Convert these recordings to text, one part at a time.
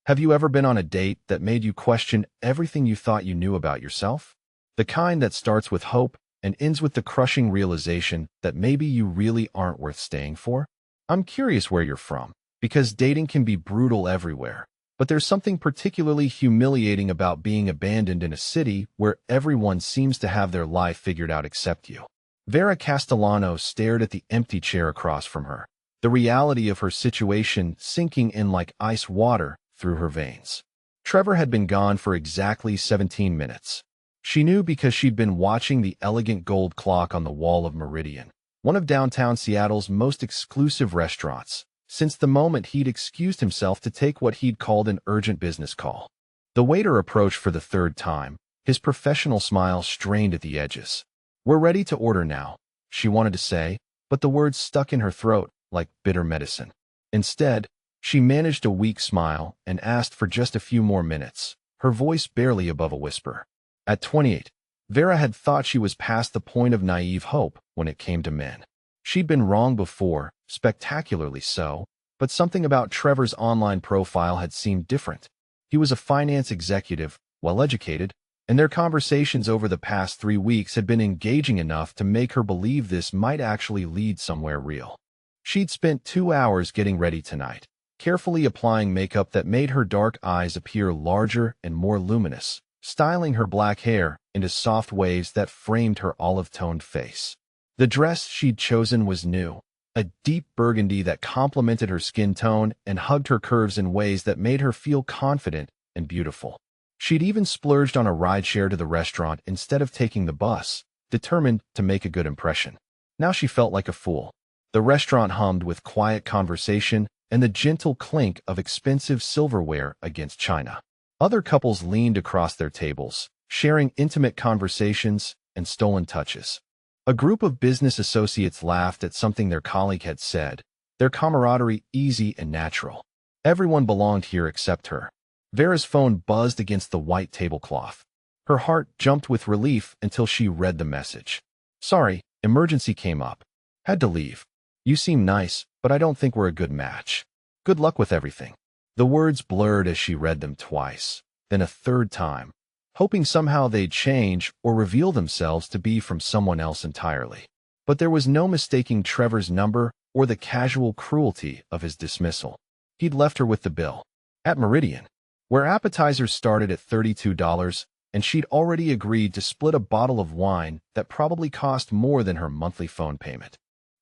Have you ever been on a date that made you question everything you thought you knew about yourself? The kind that starts with hope and ends with the crushing realization that maybe you really aren't worth staying for? I'm curious where you're from, because dating can be brutal everywhere. But there's something particularly humiliating about being abandoned in a city where everyone seems to have their life figured out except you. Vera Castellano stared at the empty chair across from her, the reality of her situation sinking in like ice water through her veins. Trevor had been gone for exactly 17 minutes. She knew because she'd been watching the elegant gold clock on the wall of Meridian, one of downtown Seattle's most exclusive restaurants, since the moment he'd excused himself to take what he'd called an urgent business call. The waiter approached for the third time, his professional smile strained at the edges. "We're ready to order now," she wanted to say, but the words stuck in her throat like bitter medicine. Instead, she managed a weak smile and asked for just a few more minutes, her voice barely above a whisper. At 28, Vera had thought she was past the point of naive hope when it came to men. She'd been wrong before, spectacularly so, but something about Trevor's online profile had seemed different. He was a finance executive, well-educated, and their conversations over the past 3 weeks had been engaging enough to make her believe this might actually lead somewhere real. She'd spent 2 hours getting ready tonight, carefully applying makeup that made her dark eyes appear larger and more luminous, styling her black hair into soft waves that framed her olive-toned face. The dress she'd chosen was new, a deep burgundy that complemented her skin tone and hugged her curves in ways that made her feel confident and beautiful. She'd even splurged on a rideshare to the restaurant instead of taking the bus, determined to make a good impression. Now she felt like a fool. The restaurant hummed with quiet conversation and the gentle clink of expensive silverware against china. Other couples leaned across their tables, sharing intimate conversations and stolen touches. A group of business associates laughed at something their colleague had said, their camaraderie easy and natural. Everyone belonged here except her. Vera's phone buzzed against the white tablecloth. Her heart jumped with relief until she read the message. "Sorry, emergency came up. Had to leave. You seem nice, but I don't think we're a good match. Good luck with everything." The words blurred as she read them twice, then a third time, hoping somehow they'd change or reveal themselves to be from someone else entirely. But there was no mistaking Trevor's number or the casual cruelty of his dismissal. He'd left her with the bill. At Meridian, where appetizers started at $32, and she'd already agreed to split a bottle of wine that probably cost more than her monthly phone payment.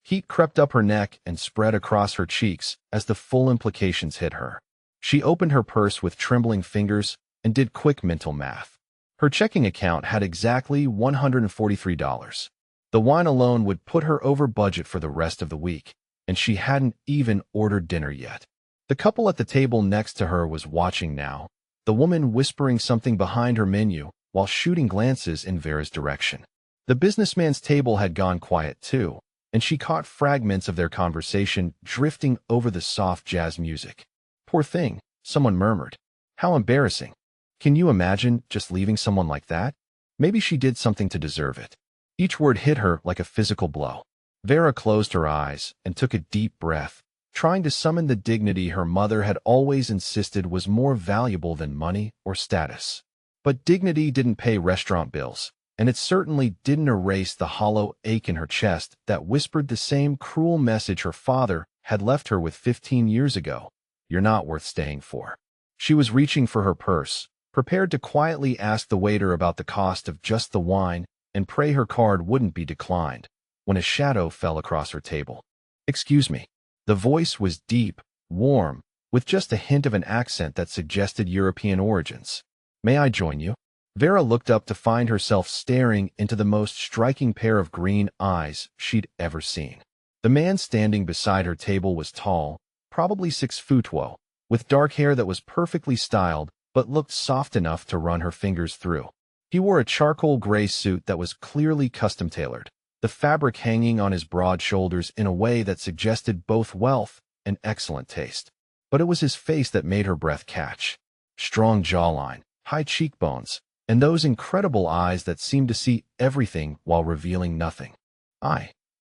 Heat crept up her neck and spread across her cheeks as the full implications hit her. She opened her purse with trembling fingers and did quick mental math. Her checking account had exactly $143. The wine alone would put her over budget for the rest of the week, and she hadn't even ordered dinner yet. The couple at the table next to her was watching now, the woman whispering something behind her menu while shooting glances in Vera's direction. The businessman's table had gone quiet too, and she caught fragments of their conversation drifting over the soft jazz music. "Poor thing," someone murmured. "How embarrassing. Can you imagine just leaving someone like that? Maybe she did something to deserve it." Each word hit her like a physical blow. Vera closed her eyes and took a deep breath, trying to summon the dignity her mother had always insisted was more valuable than money or status. But dignity didn't pay restaurant bills, and it certainly didn't erase the hollow ache in her chest that whispered the same cruel message her father had left her with 15 years ago. "You're not worth staying for." She was reaching for her purse, prepared to quietly ask the waiter about the cost of just the wine and pray her card wouldn't be declined, when a shadow fell across her table. "Excuse me." The voice was deep, warm, with just a hint of an accent that suggested European origins. "May I join you?" Vera looked up to find herself staring into the most striking pair of green eyes she'd ever seen. The man standing beside her table was tall, probably 6 foot, with dark hair that was perfectly styled but looked soft enough to run her fingers through. He wore a charcoal gray suit that was clearly custom-tailored, the fabric hanging on his broad shoulders in a way that suggested both wealth and excellent taste. But it was his face that made her breath catch. Strong jawline, high cheekbones, and those incredible eyes that seemed to see everything while revealing nothing.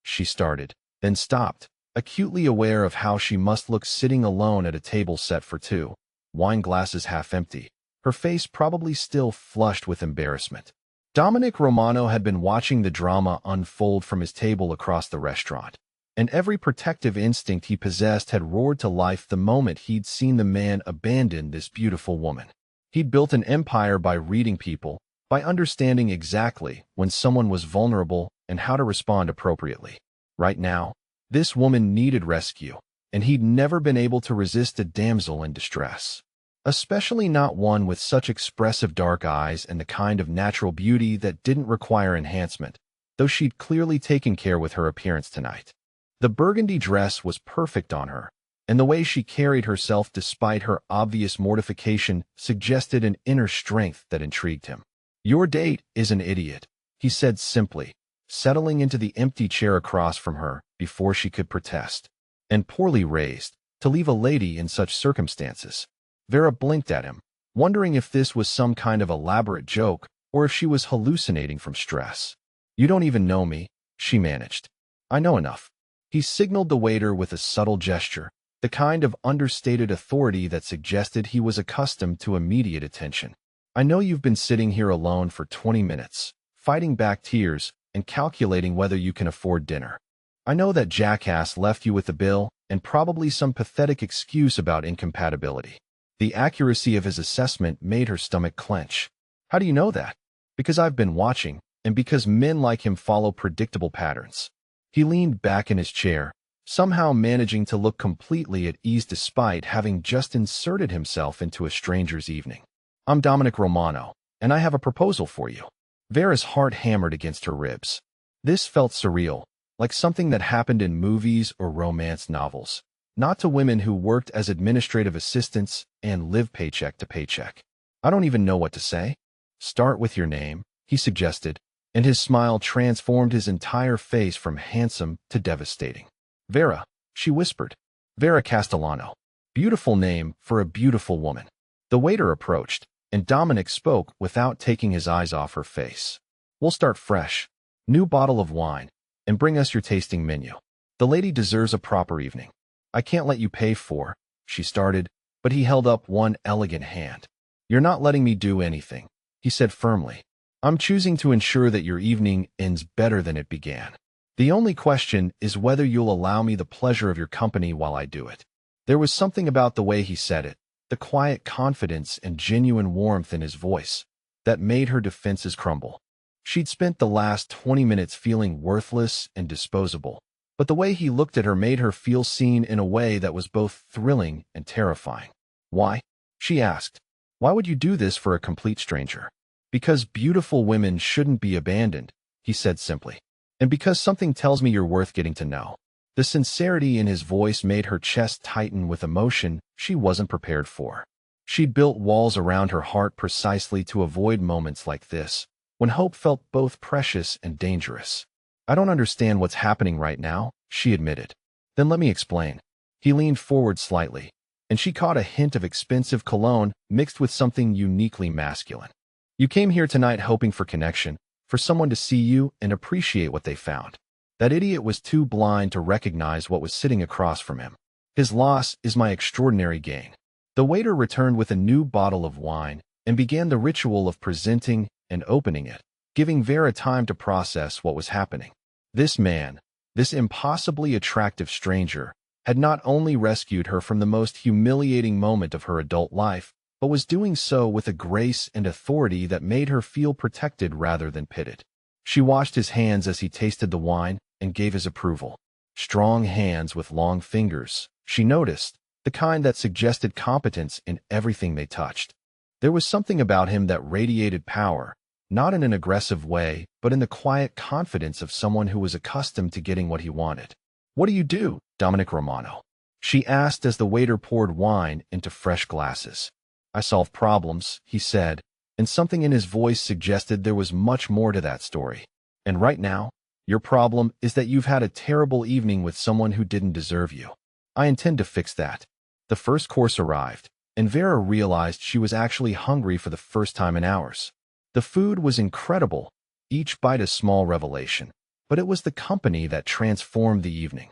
She started, then stopped, acutely aware of how she must look sitting alone at a table set for two. wine glasses half empty, her face probably still flushed with embarrassment. Dominic Romano had been watching the drama unfold from his table across the restaurant, and every protective instinct he possessed had roared to life the moment he'd seen the man abandon this beautiful woman. He'd built an empire by reading people, by understanding exactly when someone was vulnerable and how to respond appropriately. Right now, this woman needed rescue, and he'd never been able to resist a damsel in distress. Especially not one with such expressive dark eyes and the kind of natural beauty that didn't require enhancement, though she'd clearly taken care with her appearance tonight. The burgundy dress was perfect on her, and the way she carried herself despite her obvious mortification suggested an inner strength that intrigued him. "Your date is an idiot," he said simply, settling into the empty chair across from her before she could protest. "And poorly raised, to leave a lady in such circumstances." Vera blinked at him, wondering if this was some kind of elaborate joke or if she was hallucinating from stress. "You don't even know me," she managed. "I know enough." He signaled the waiter with a subtle gesture, the kind of understated authority that suggested he was accustomed to immediate attention. "I know you've been sitting here alone for 20 minutes, fighting back tears and calculating whether you can afford dinner. I know that jackass left you with the bill and probably some pathetic excuse about incompatibility." The accuracy of his assessment made her stomach clench. "How do you know that?" "Because I've been watching, and because men like him follow predictable patterns." He leaned back in his chair, somehow managing to look completely at ease despite having just inserted himself into a stranger's evening. "I'm Dominic Romano, and I have a proposal for you." Vera's heart hammered against her ribs. This felt surreal, like something that happened in movies or romance novels, not to women who worked as administrative assistants and lived paycheck to paycheck. "I don't even know what to say." "Start with your name," he suggested, and his smile transformed his entire face from handsome to devastating. "Vera," she whispered. "Vera Castellano. Beautiful name for a beautiful woman." The waiter approached, and Dominic spoke without taking his eyes off her face. "We'll start fresh. New bottle of wine, and bring us your tasting menu. The lady deserves a proper evening." "I can't let you pay for," she started, but he held up one elegant hand. "You're not letting me do anything," he said firmly. "I'm choosing to ensure that your evening ends better than it began. The only question is whether you'll allow me the pleasure of your company while I do it." There was something about the way he said it, the quiet confidence and genuine warmth in his voice, that made her defenses crumble. She'd spent the last 20 minutes feeling worthless and disposable, but the way he looked at her made her feel seen in a way that was both thrilling and terrifying. "Why?" she asked. "Why would you do this for a complete stranger?" "Because beautiful women shouldn't be abandoned," he said simply. "And because something tells me you're worth getting to know." The sincerity in his voice made her chest tighten with emotion she wasn't prepared for. She'd built walls around her heart precisely to avoid moments like this, when hope felt both precious and dangerous. "I don't understand what's happening right now," she admitted. "Then let me explain." He leaned forward slightly, and she caught a hint of expensive cologne mixed with something uniquely masculine. "You came here tonight hoping for connection, for someone to see you and appreciate what they found. That idiot was too blind to recognize what was sitting across from him. His loss is my extraordinary gain." The waiter returned with a new bottle of wine and began the ritual of presenting and opening it, giving Vera time to process what was happening. This man, this impossibly attractive stranger, had not only rescued her from the most humiliating moment of her adult life, but was doing so with a grace and authority that made her feel protected rather than pitted. She washed his hands as he tasted the wine and gave his approval. Strong hands with long fingers, she noticed, the kind that suggested competence in everything they touched. There was something about him that radiated power, not in an aggressive way, but in the quiet confidence of someone who was accustomed to getting what he wanted. "What do you do, Dominic Romano?" she asked as the waiter poured wine into fresh glasses. "I solve problems," he said, and something in his voice suggested there was much more to that story. "And right now, your problem is that you've had a terrible evening with someone who didn't deserve you. I intend to fix that." The first course arrived, and Vera realized she was actually hungry for the first time in hours. The food was incredible, each bite a small revelation, but it was the company that transformed the evening.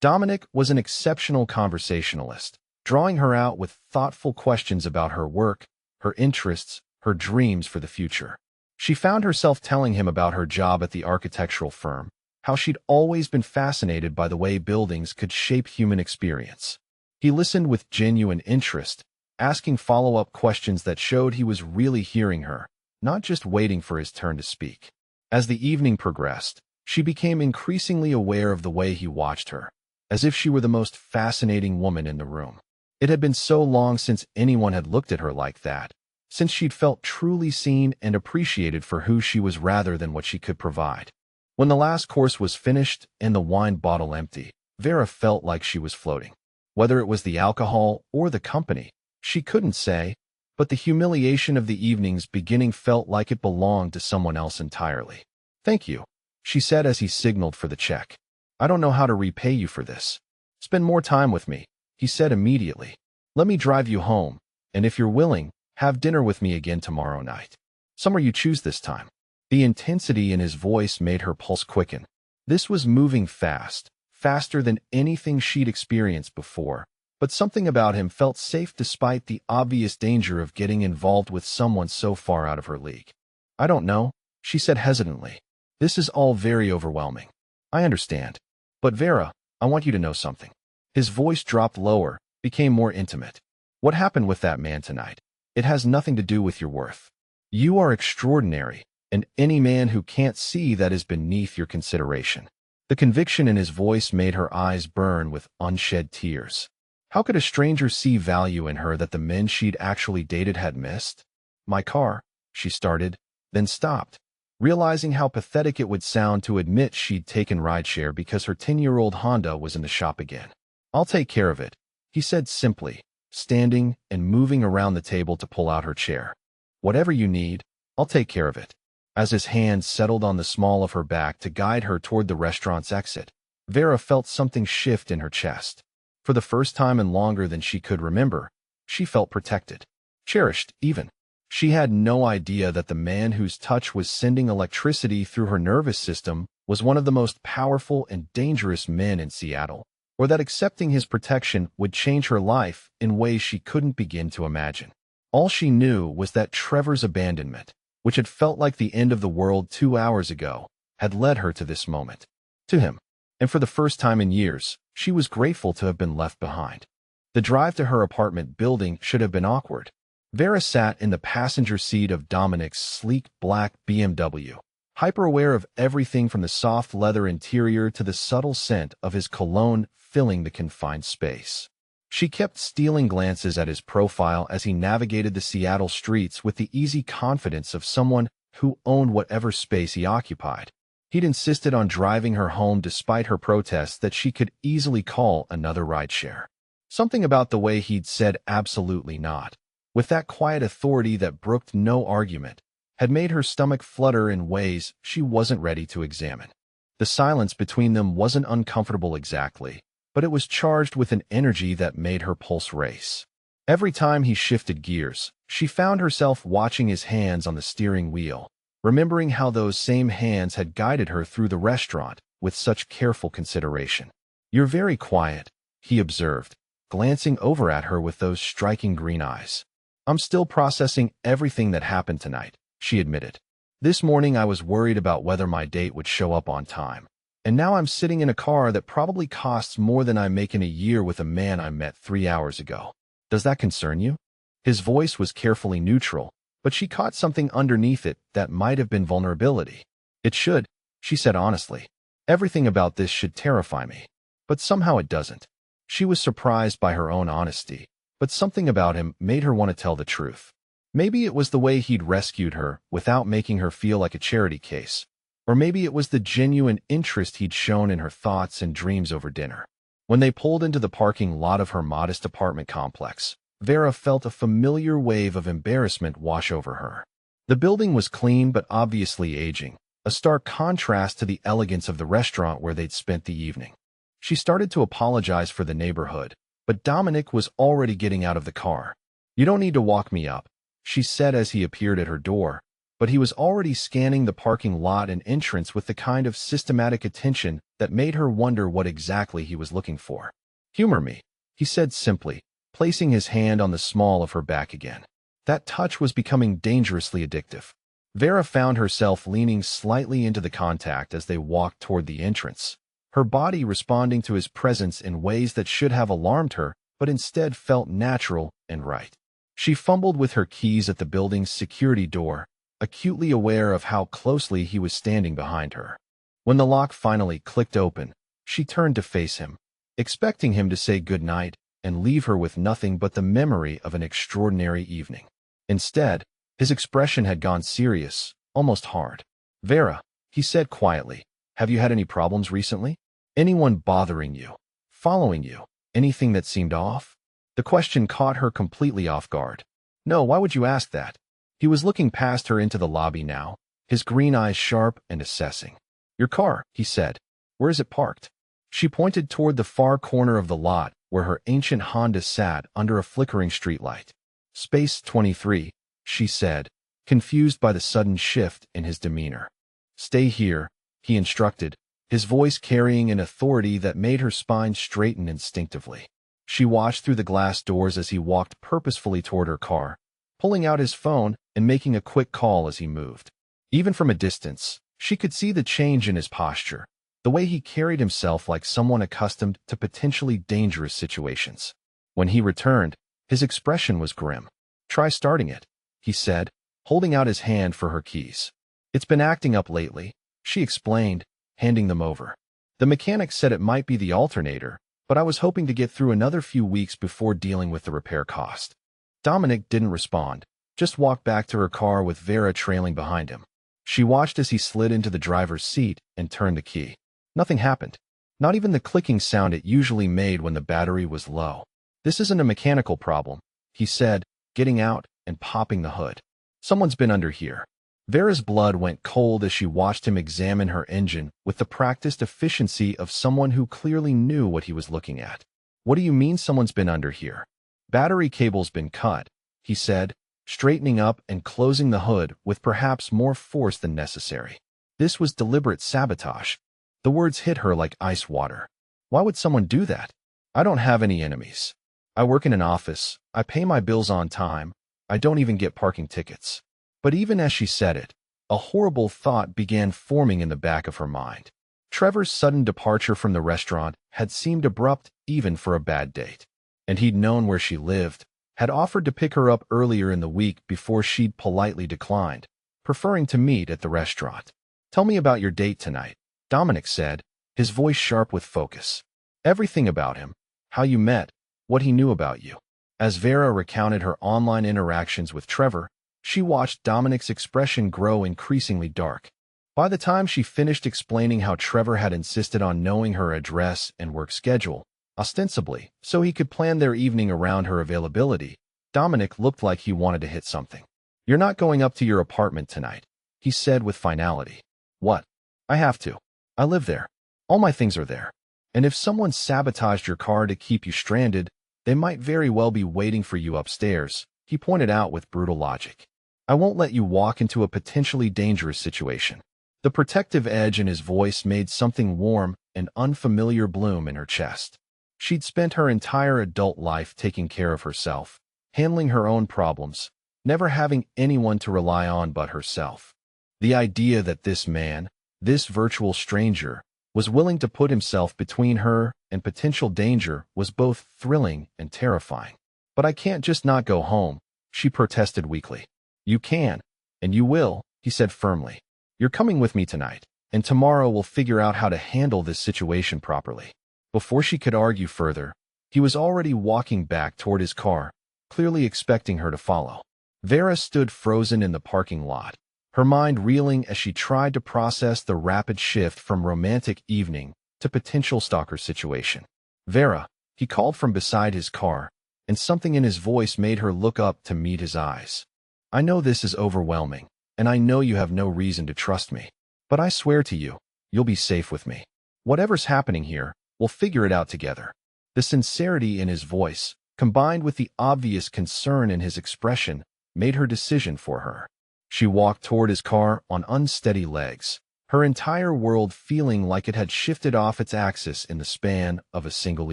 Dominic was an exceptional conversationalist, drawing her out with thoughtful questions about her work, her interests, her dreams for the future. She found herself telling him about her job at the architectural firm, how she'd always been fascinated by the way buildings could shape human experience. He listened with genuine interest, asking follow-up questions that showed he was really hearing her, not just waiting for his turn to speak. As the evening progressed, she became increasingly aware of the way he watched her, as if she were the most fascinating woman in the room. It had been so long since anyone had looked at her like that, since she'd felt truly seen and appreciated for who she was rather than what she could provide. When the last course was finished and the wine bottle empty, Vera felt like she was floating. Whether it was the alcohol or the company, she couldn't say, but the humiliation of the evening's beginning felt like it belonged to someone else entirely. "Thank you," she said as he signaled for the check. "I don't know how to repay you for this. Spend more time with me," he said immediately. "Let me drive you home, and if you're willing, have dinner with me again tomorrow night. Somewhere you choose this time." The intensity in his voice made her pulse quicken. This was moving fast, faster than anything she'd experienced before, but something about him felt safe despite the obvious danger of getting involved with someone so far out of her league. "I don't know," she said hesitantly. "This is all very overwhelming. I understand. But Vera, I want you to know something." His voice dropped lower, became more intimate. "What happened with that man tonight? It has nothing to do with your worth. You are extraordinary, and any man who can't see that is beneath your consideration." The conviction in his voice made her eyes burn with unshed tears. How could a stranger see value in her that the men she'd actually dated had missed? "My car," she started, then stopped, realizing how pathetic it would sound to admit she'd taken rideshare because her 10-year-old Honda was in the shop again. "I'll take care of it," he said simply, standing and moving around the table to pull out her chair. "Whatever you need, I'll take care of it." As his hand settled on the small of her back to guide her toward the restaurant's exit, Vera felt something shift in her chest. For the first time in longer than she could remember, she felt protected, cherished even. She had no idea that the man whose touch was sending electricity through her nervous system was one of the most powerful and dangerous men in Seattle, or that accepting his protection would change her life in ways she couldn't begin to imagine. All she knew was that Trevor's abandonment, which had felt like the end of the world 2 hours ago, had led her to this moment, to him. And for the first time in years, she was grateful to have been left behind. The drive to her apartment building should have been awkward. Vera sat in the passenger seat of Dominic's sleek black BMW, hyper-aware of everything from the soft leather interior to the subtle scent of his cologne filling the confined space. She kept stealing glances at his profile as he navigated the Seattle streets with the easy confidence of someone who owned whatever space he occupied. He'd insisted on driving her home despite her protests that she could easily call another rideshare. Something about the way he'd said absolutely not, with that quiet authority that brooked no argument, had made her stomach flutter in ways she wasn't ready to examine. The silence between them wasn't uncomfortable exactly, but it was charged with an energy that made her pulse race. Every time he shifted gears, she found herself watching his hands on the steering wheel, remembering how those same hands had guided her through the restaurant with such careful consideration. "You're very quiet," he observed, glancing over at her with those striking green eyes. "I'm still processing everything that happened tonight," she admitted. "This morning I was worried about whether my date would show up on time. And now I'm sitting in a car that probably costs more than I make in a year with a man I met 3 hours ago. Does that concern you?" His voice was carefully neutral, but she caught something underneath it that might have been vulnerability. "It should," she said honestly. "Everything about this should terrify me. But somehow it doesn't." She was surprised by her own honesty, but something about him made her want to tell the truth. Maybe it was the way he'd rescued her without making her feel like a charity case. Or maybe it was the genuine interest he'd shown in her thoughts and dreams over dinner. When they pulled into the parking lot of her modest apartment complex, Vera felt a familiar wave of embarrassment wash over her. The building was clean but obviously aging, a stark contrast to the elegance of the restaurant where they'd spent the evening. She started to apologize for the neighborhood, but Dominic was already getting out of the car. "You don't need to walk me up," she said as he appeared at her door, but he was already scanning the parking lot and entrance with the kind of systematic attention that made her wonder what exactly he was looking for. "Humor me," he said simply, placing his hand on the small of her back again. That touch was becoming dangerously addictive. Vera found herself leaning slightly into the contact as they walked toward the entrance, her body responding to his presence in ways that should have alarmed her, but instead felt natural and right. She fumbled with her keys at the building's security door, acutely aware of how closely he was standing behind her. When the lock finally clicked open, she turned to face him, expecting him to say goodnight and leave her with nothing but the memory of an extraordinary evening. Instead, his expression had gone serious, almost hard. "Vera," he said quietly, "have you had any problems recently? Anyone bothering you? Following you? Anything that seemed off?" The question caught her completely off guard. "No, why would you ask that?" He was looking past her into the lobby now, his green eyes sharp and assessing. "Your car," he said. "Where is it parked?" She pointed toward the far corner of the lot where her ancient Honda sat under a flickering streetlight. "Space 23, she said, confused by the sudden shift in his demeanor. "Stay here," he instructed, his voice carrying an authority that made her spine straighten instinctively. She watched through the glass doors as he walked purposefully toward her car, pulling out his phone and making a quick call as he moved. Even from a distance, she could see the change in his posture, the way he carried himself like someone accustomed to potentially dangerous situations. When he returned, his expression was grim. "Try starting it," he said, holding out his hand for her keys. "It's been acting up lately," she explained, handing them over. "The mechanic said it might be the alternator, but I was hoping to get through another few weeks before dealing with the repair cost." Dominic didn't respond, just walked back to her car with Vera trailing behind him. She watched as he slid into the driver's seat and turned the key. Nothing happened. Not even the clicking sound it usually made when the battery was low. "This isn't a mechanical problem," he said, getting out and popping the hood. "Someone's been under here." Vera's blood went cold as she watched him examine her engine with the practiced efficiency of someone who clearly knew what he was looking at. "What do you mean someone's been under here?" "Battery cable's been cut," he said, straightening up and closing the hood with perhaps more force than necessary. This was deliberate sabotage. The words hit her like ice water. Why would someone do that? "I don't have any enemies. I work in an office. I pay my bills on time. I don't even get parking tickets." But even as she said it, a horrible thought began forming in the back of her mind. Trevor's sudden departure from the restaurant had seemed abrupt even for a bad date. And he'd known where she lived, had offered to pick her up earlier in the week before she'd politely declined, preferring to meet at the restaurant. "Tell me about your date tonight," Dominic said, his voice sharp with focus. "Everything about him, how you met, what he knew about you." As Vera recounted her online interactions with Trevor, she watched Dominic's expression grow increasingly dark. By the time she finished explaining how Trevor had insisted on knowing her address and work schedule, ostensibly so he could plan their evening around her availability, Dominic looked like he wanted to hit something. "You're not going up to your apartment tonight," he said with finality. "What? I have to. I live there. All my things are there. And if someone sabotaged your car to keep you stranded, they might very well be waiting for you upstairs," he pointed out with brutal logic. "I won't let you walk into a potentially dangerous situation." The protective edge in his voice made something warm and unfamiliar bloom in her chest. She'd spent her entire adult life taking care of herself, handling her own problems, never having anyone to rely on but herself. The idea that this man, this virtual stranger, was willing to put himself between her and potential danger was both thrilling and terrifying. "But I can't just not go home," she protested weakly. "You can, and you will," he said firmly. "You're coming with me tonight, and tomorrow we'll figure out how to handle this situation properly." Before she could argue further, he was already walking back toward his car, clearly expecting her to follow. Vera stood frozen in the parking lot, her mind reeling as she tried to process the rapid shift from romantic evening to potential stalker situation. "Vera," he called from beside his car, and something in his voice made her look up to meet his eyes. "I know this is overwhelming, and I know you have no reason to trust me, but I swear to you, you'll be safe with me. Whatever's happening here, we'll figure it out together." The sincerity in his voice, combined with the obvious concern in his expression, made her decision for her. She walked toward his car on unsteady legs, her entire world feeling like it had shifted off its axis in the span of a single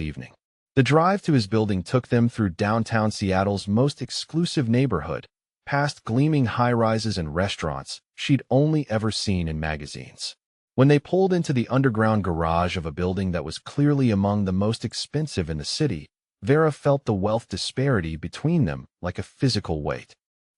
evening. The drive to his building took them through downtown Seattle's most exclusive neighborhood, past gleaming high-rises and restaurants she'd only ever seen in magazines. When they pulled into the underground garage of a building that was clearly among the most expensive in the city, Vera felt the wealth disparity between them like a physical weight.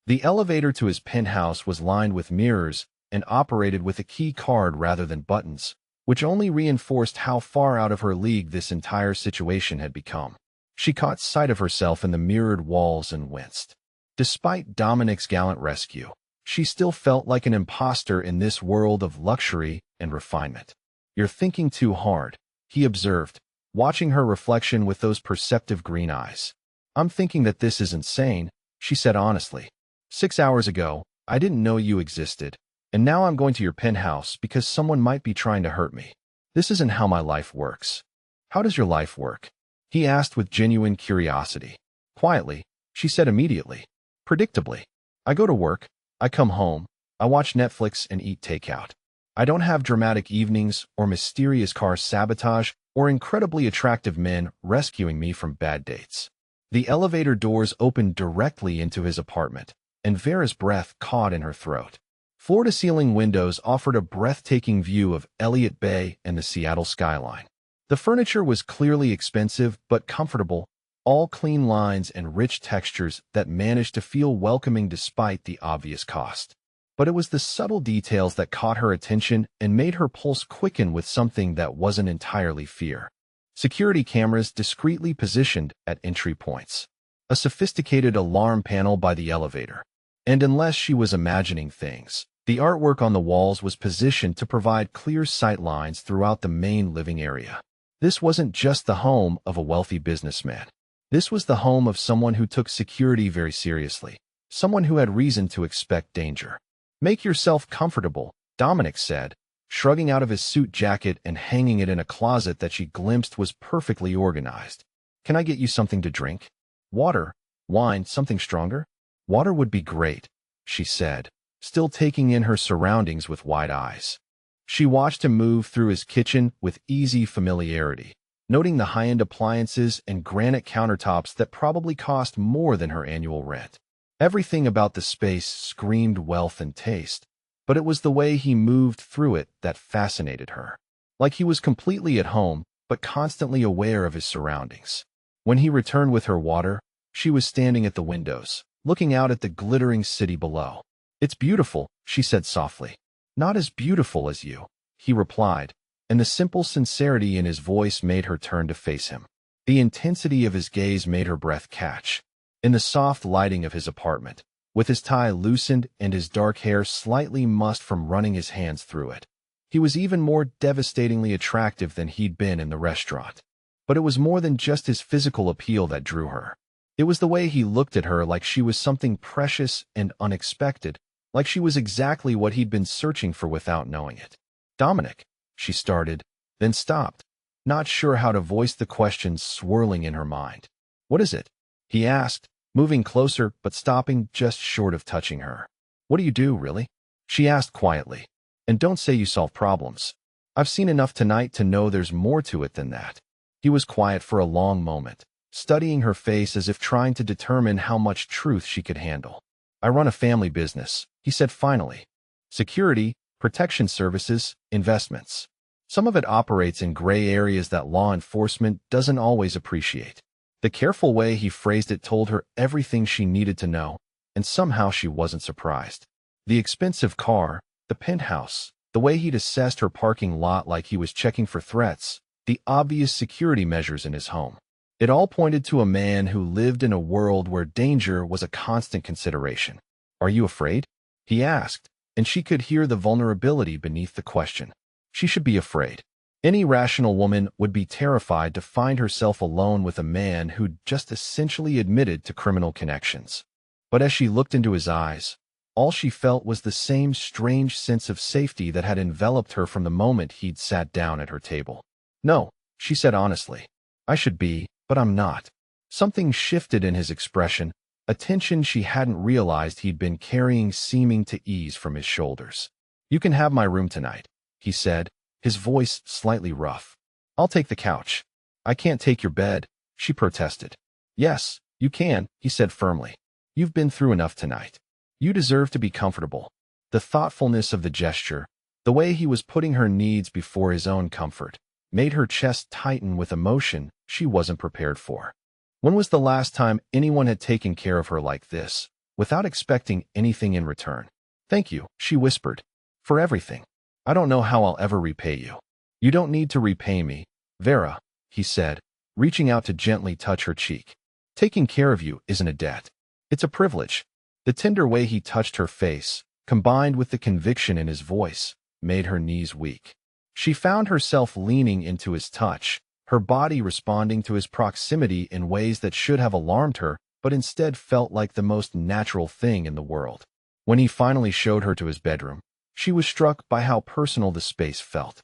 The elevator to his penthouse was lined with mirrors and operated with a key card rather than buttons, which only reinforced how far out of her league this entire situation had become. She caught sight of herself in the mirrored walls and winced. Despite Dominic's gallant rescue, she still felt like an imposter in this world of luxury and refinement. "You're thinking too hard," he observed, watching her reflection with those perceptive green eyes. "I'm thinking that this is insane," she said honestly. 6 hours ago, I didn't know you existed, and now I'm going to your penthouse because someone might be trying to hurt me. This isn't how my life works." "How does your life work?" he asked with genuine curiosity. Quietly, she said immediately. Predictably. "I go to work, I come home, I watch Netflix and eat takeout. I don't have dramatic evenings or mysterious car sabotage or incredibly attractive men rescuing me from bad dates." The elevator doors opened directly into his apartment, and Vera's breath caught in her throat. Floor-to-ceiling windows offered a breathtaking view of Elliott Bay and the Seattle skyline. The furniture was clearly expensive but comfortable, all clean lines and rich textures that managed to feel welcoming despite the obvious cost. But it was the subtle details that caught her attention and made her pulse quicken with something that wasn't entirely fear. Security cameras discreetly positioned at entry points. A sophisticated alarm panel by the elevator. And unless she was imagining things, the artwork on the walls was positioned to provide clear sight lines throughout the main living area. This wasn't just the home of a wealthy businessman. This was the home of someone who took security very seriously, someone who had reason to expect danger. "Make yourself comfortable," Dominic said, shrugging out of his suit jacket and hanging it in a closet that she glimpsed was perfectly organized. "Can I get you something to drink? Water? Wine? Something stronger?" "Water would be great," she said, still taking in her surroundings with wide eyes. She watched him move through his kitchen with easy familiarity, noting the high-end appliances and granite countertops that probably cost more than her annual rent. Everything about the space screamed wealth and taste, but it was the way he moved through it that fascinated her. Like he was completely at home, but constantly aware of his surroundings. When he returned with her water, she was standing at the windows, looking out at the glittering city below. "It's beautiful," she said softly. "Not as beautiful as you," he replied, and the simple sincerity in his voice made her turn to face him. The intensity of his gaze made her breath catch. In the soft lighting of his apartment, with his tie loosened and his dark hair slightly mussed from running his hands through it, he was even more devastatingly attractive than he'd been in the restaurant. But it was more than just his physical appeal that drew her. It was the way he looked at her like she was something precious and unexpected, like she was exactly what he'd been searching for without knowing it. "Dominic," she started, then stopped, not sure how to voice the questions swirling in her mind. "What is it?" he asked, moving closer but stopping just short of touching her. "What do you do, really?" she asked quietly. "And don't say you solve problems. I've seen enough tonight to know there's more to it than that." He was quiet for a long moment, studying her face as if trying to determine how much truth she could handle. "I run a family business," he said finally. "Security, protection services, investments. Some of it operates in gray areas that law enforcement doesn't always appreciate." The careful way he phrased it told her everything she needed to know, and somehow she wasn't surprised. The expensive car, the penthouse, the way he'd assessed her parking lot like he was checking for threats, the obvious security measures in his home. It all pointed to a man who lived in a world where danger was a constant consideration. "Are you afraid?" he asked, and she could hear the vulnerability beneath the question. She should be afraid. Any rational woman would be terrified to find herself alone with a man who'd just essentially admitted to criminal connections. But as she looked into his eyes, all she felt was the same strange sense of safety that had enveloped her from the moment he'd sat down at her table. "No," she said honestly. "I should be, but I'm not." Something shifted in his expression, a tension she hadn't realized he'd been carrying seeming to ease from his shoulders. "You can have my room tonight," he said, his voice slightly rough. "I'll take the couch." "I can't take your bed," she protested. Yes, you can, he said firmly. You've been through enough tonight. You deserve to be comfortable. The thoughtfulness of the gesture, the way he was putting her needs before his own comfort, made her chest tighten with emotion she wasn't prepared for. When was the last time anyone had taken care of her like this, without expecting anything in return? Thank you, she whispered. For everything. I don't know how I'll ever repay you. You don't need to repay me, Vera, he said, reaching out to gently touch her cheek. Taking care of you isn't a debt. It's a privilege. The tender way he touched her face, combined with the conviction in his voice, made her knees weak. She found herself leaning into his touch, her body responding to his proximity in ways that should have alarmed her, but instead felt like the most natural thing in the world. When he finally showed her to his bedroom, she was struck by how personal the space felt.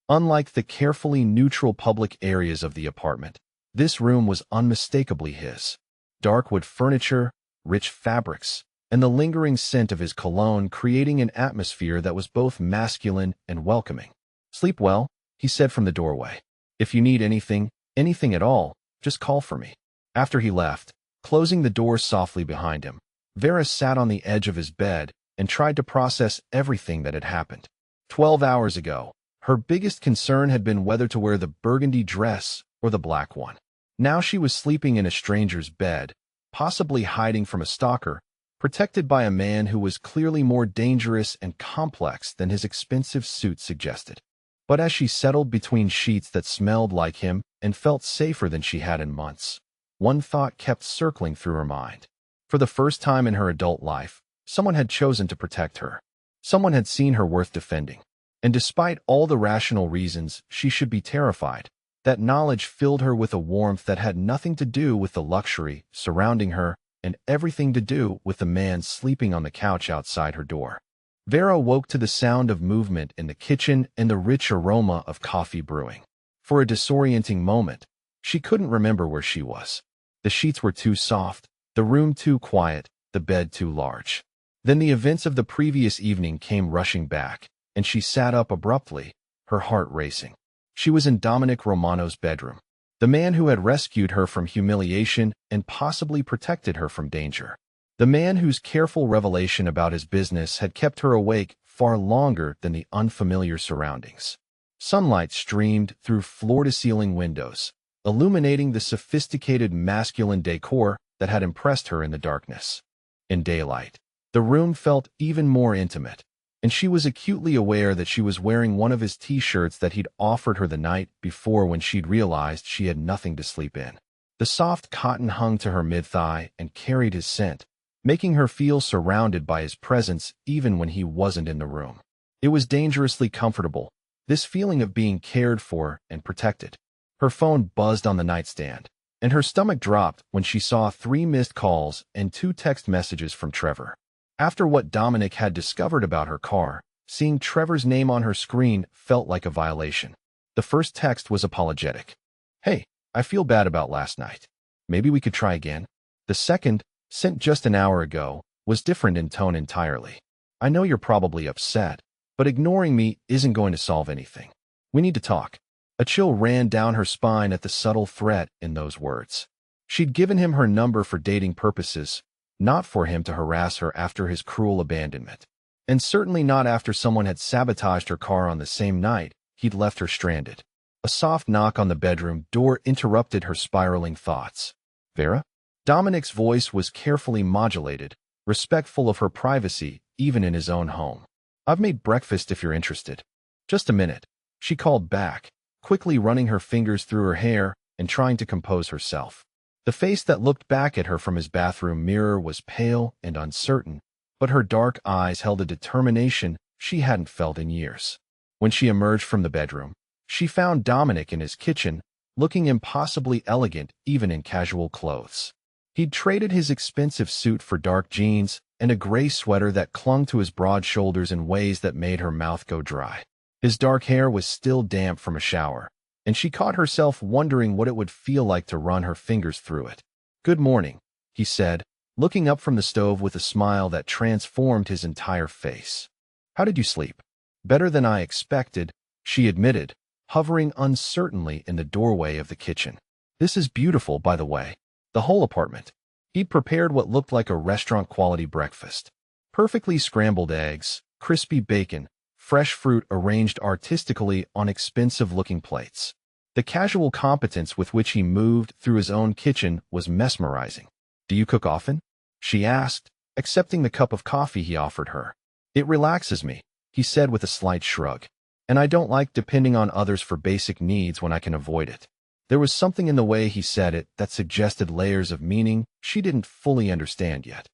Unlike the carefully neutral public areas of the apartment, this room was unmistakably his. Dark wood furniture, rich fabrics, and the lingering scent of his cologne creating an atmosphere that was both masculine and welcoming. Sleep well, he said from the doorway. If you need anything at all, just call for me. After he left, closing the door softly behind him, Vera sat on the edge of his bed and tried to process everything that had happened. 12 hours ago, her biggest concern had been whether to wear the burgundy dress or the black one. Now she was sleeping in a stranger's bed, possibly hiding from a stalker, protected by a man who was clearly more dangerous and complex than his expensive suit suggested. But as she settled between sheets that smelled like him and felt safer than she had in months, one thought kept circling through her mind. For the first time in her adult life, someone had chosen to protect her. Someone had seen her worth defending. And despite all the rational reasons she should be terrified, that knowledge filled her with a warmth that had nothing to do with the luxury surrounding her and everything to do with the man sleeping on the couch outside her door. Vera woke to the sound of movement in the kitchen and the rich aroma of coffee brewing. For a disorienting moment, she couldn't remember where she was. The sheets were too soft, the room too quiet, the bed too large. Then the events of the previous evening came rushing back, and she sat up abruptly, her heart racing. She was in Dominic Romano's bedroom, the man who had rescued her from humiliation and possibly protected her from danger. The man whose careful revelation about his business had kept her awake far longer than the unfamiliar surroundings. Sunlight streamed through floor-to-ceiling windows, illuminating the sophisticated masculine decor that had impressed her in the darkness. In daylight, the room felt even more intimate, and she was acutely aware that she was wearing one of his t-shirts that he'd offered her the night before when she'd realized she had nothing to sleep in. The soft cotton hung to her mid-thigh and carried his scent, making her feel surrounded by his presence even when he wasn't in the room. It was dangerously comfortable, this feeling of being cared for and protected. Her phone buzzed on the nightstand, and her stomach dropped when she saw 3 missed calls and 2 text messages from Trevor. After what Dominic had discovered about her car, seeing Trevor's name on her screen felt like a violation. The first text was apologetic. Hey, I feel bad about last night. Maybe we could try again. The second, sent just an hour ago, was different in tone entirely. I know you're probably upset, but ignoring me isn't going to solve anything. We need to talk. A chill ran down her spine at the subtle threat in those words. She'd given him her number for dating purposes, not for him to harass her after his cruel abandonment. And certainly not after someone had sabotaged her car on the same night he'd left her stranded. A soft knock on the bedroom door interrupted her spiraling thoughts. Vera? Dominic's voice was carefully modulated, respectful of her privacy even in his own home. I've made breakfast if you're interested. Just a minute, she called back, quickly running her fingers through her hair and trying to compose herself. The face that looked back at her from his bathroom mirror was pale and uncertain, but her dark eyes held a determination she hadn't felt in years. When she emerged from the bedroom, she found Dominic in his kitchen, looking impossibly elegant even in casual clothes. He'd traded his expensive suit for dark jeans and a gray sweater that clung to his broad shoulders in ways that made her mouth go dry. His dark hair was still damp from a shower, and she caught herself wondering what it would feel like to run her fingers through it. Good morning, he said, looking up from the stove with a smile that transformed his entire face. How did you sleep? Better than I expected, she admitted, hovering uncertainly in the doorway of the kitchen. This is beautiful, by the way. The whole apartment. He'd prepared what looked like a restaurant-quality breakfast. Perfectly scrambled eggs, crispy bacon, fresh fruit arranged artistically on expensive-looking plates. The casual competence with which he moved through his own kitchen was mesmerizing. "Do you cook often?" she asked, accepting the cup of coffee he offered her. "It relaxes me," he said with a slight shrug. "And I don't like depending on others for basic needs when I can avoid it." There was something in the way he said it that suggested layers of meaning she didn't fully understand yet.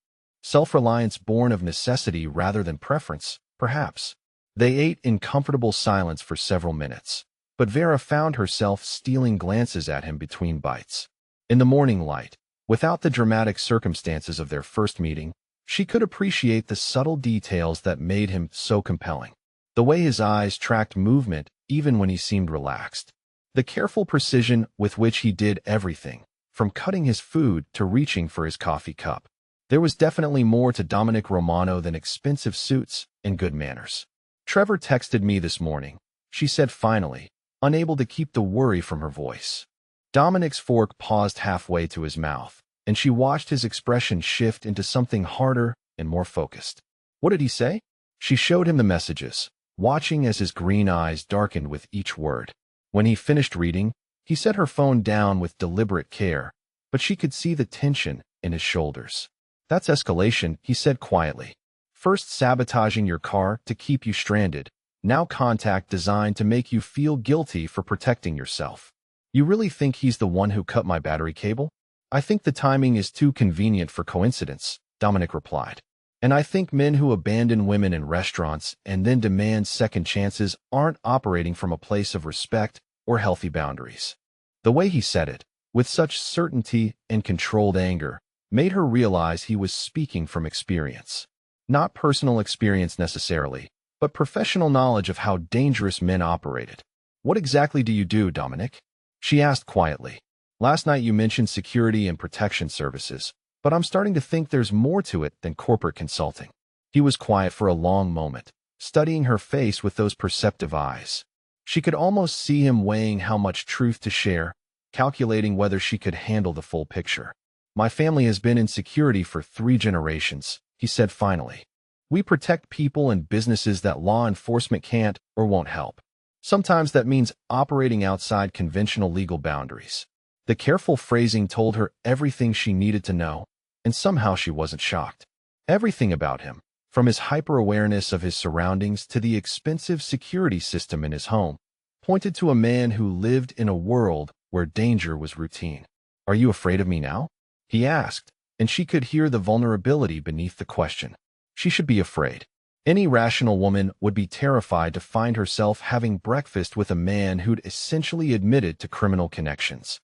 Self-reliance born of necessity rather than preference, perhaps. They ate in comfortable silence for several minutes, but Vera found herself stealing glances at him between bites. In the morning light, without the dramatic circumstances of their first meeting, she could appreciate the subtle details that made him so compelling. The way his eyes tracked movement even when he seemed relaxed. The careful precision with which he did everything, from cutting his food to reaching for his coffee cup. There was definitely more to Dominic Romano than expensive suits and good manners. "Trevor texted me this morning," she said finally, unable to keep the worry from her voice. Dominic's fork paused halfway to his mouth, and she watched his expression shift into something harder and more focused. "What did he say?" She showed him the messages, watching as his green eyes darkened with each word. When he finished reading, he set her phone down with deliberate care, but she could see the tension in his shoulders. "That's escalation," he said quietly. "First sabotaging your car to keep you stranded, now contact designed to make you feel guilty for protecting yourself. You really think he's the one who cut my battery cable?" "I think the timing is too convenient for coincidence," Dominic replied. "And I think men who abandon women in restaurants and then demand second chances aren't operating from a place of respect or healthy boundaries." The way he said it, with such certainty and controlled anger, made her realize he was speaking from experience. Not personal experience necessarily, but professional knowledge of how dangerous men operated. "What exactly do you do, Dominic?" she asked quietly. "Last night you mentioned security and protection services, but I'm starting to think there's more to it than corporate consulting." He was quiet for a long moment, studying her face with those perceptive eyes. She could almost see him weighing how much truth to share, calculating whether she could handle the full picture. "My family has been in security for 3 generations, he said finally. "We protect people and businesses that law enforcement can't or won't help. Sometimes that means operating outside conventional legal boundaries." The careful phrasing told her everything she needed to know, and somehow she wasn't shocked. Everything about him, from his hyper-awareness of his surroundings to the expensive security system in his home, pointed to a man who lived in a world where danger was routine. "Are you afraid of me now?" he asked, and she could hear the vulnerability beneath the question. She should be afraid. Any rational woman would be terrified to find herself having breakfast with a man who'd essentially admitted to criminal connections.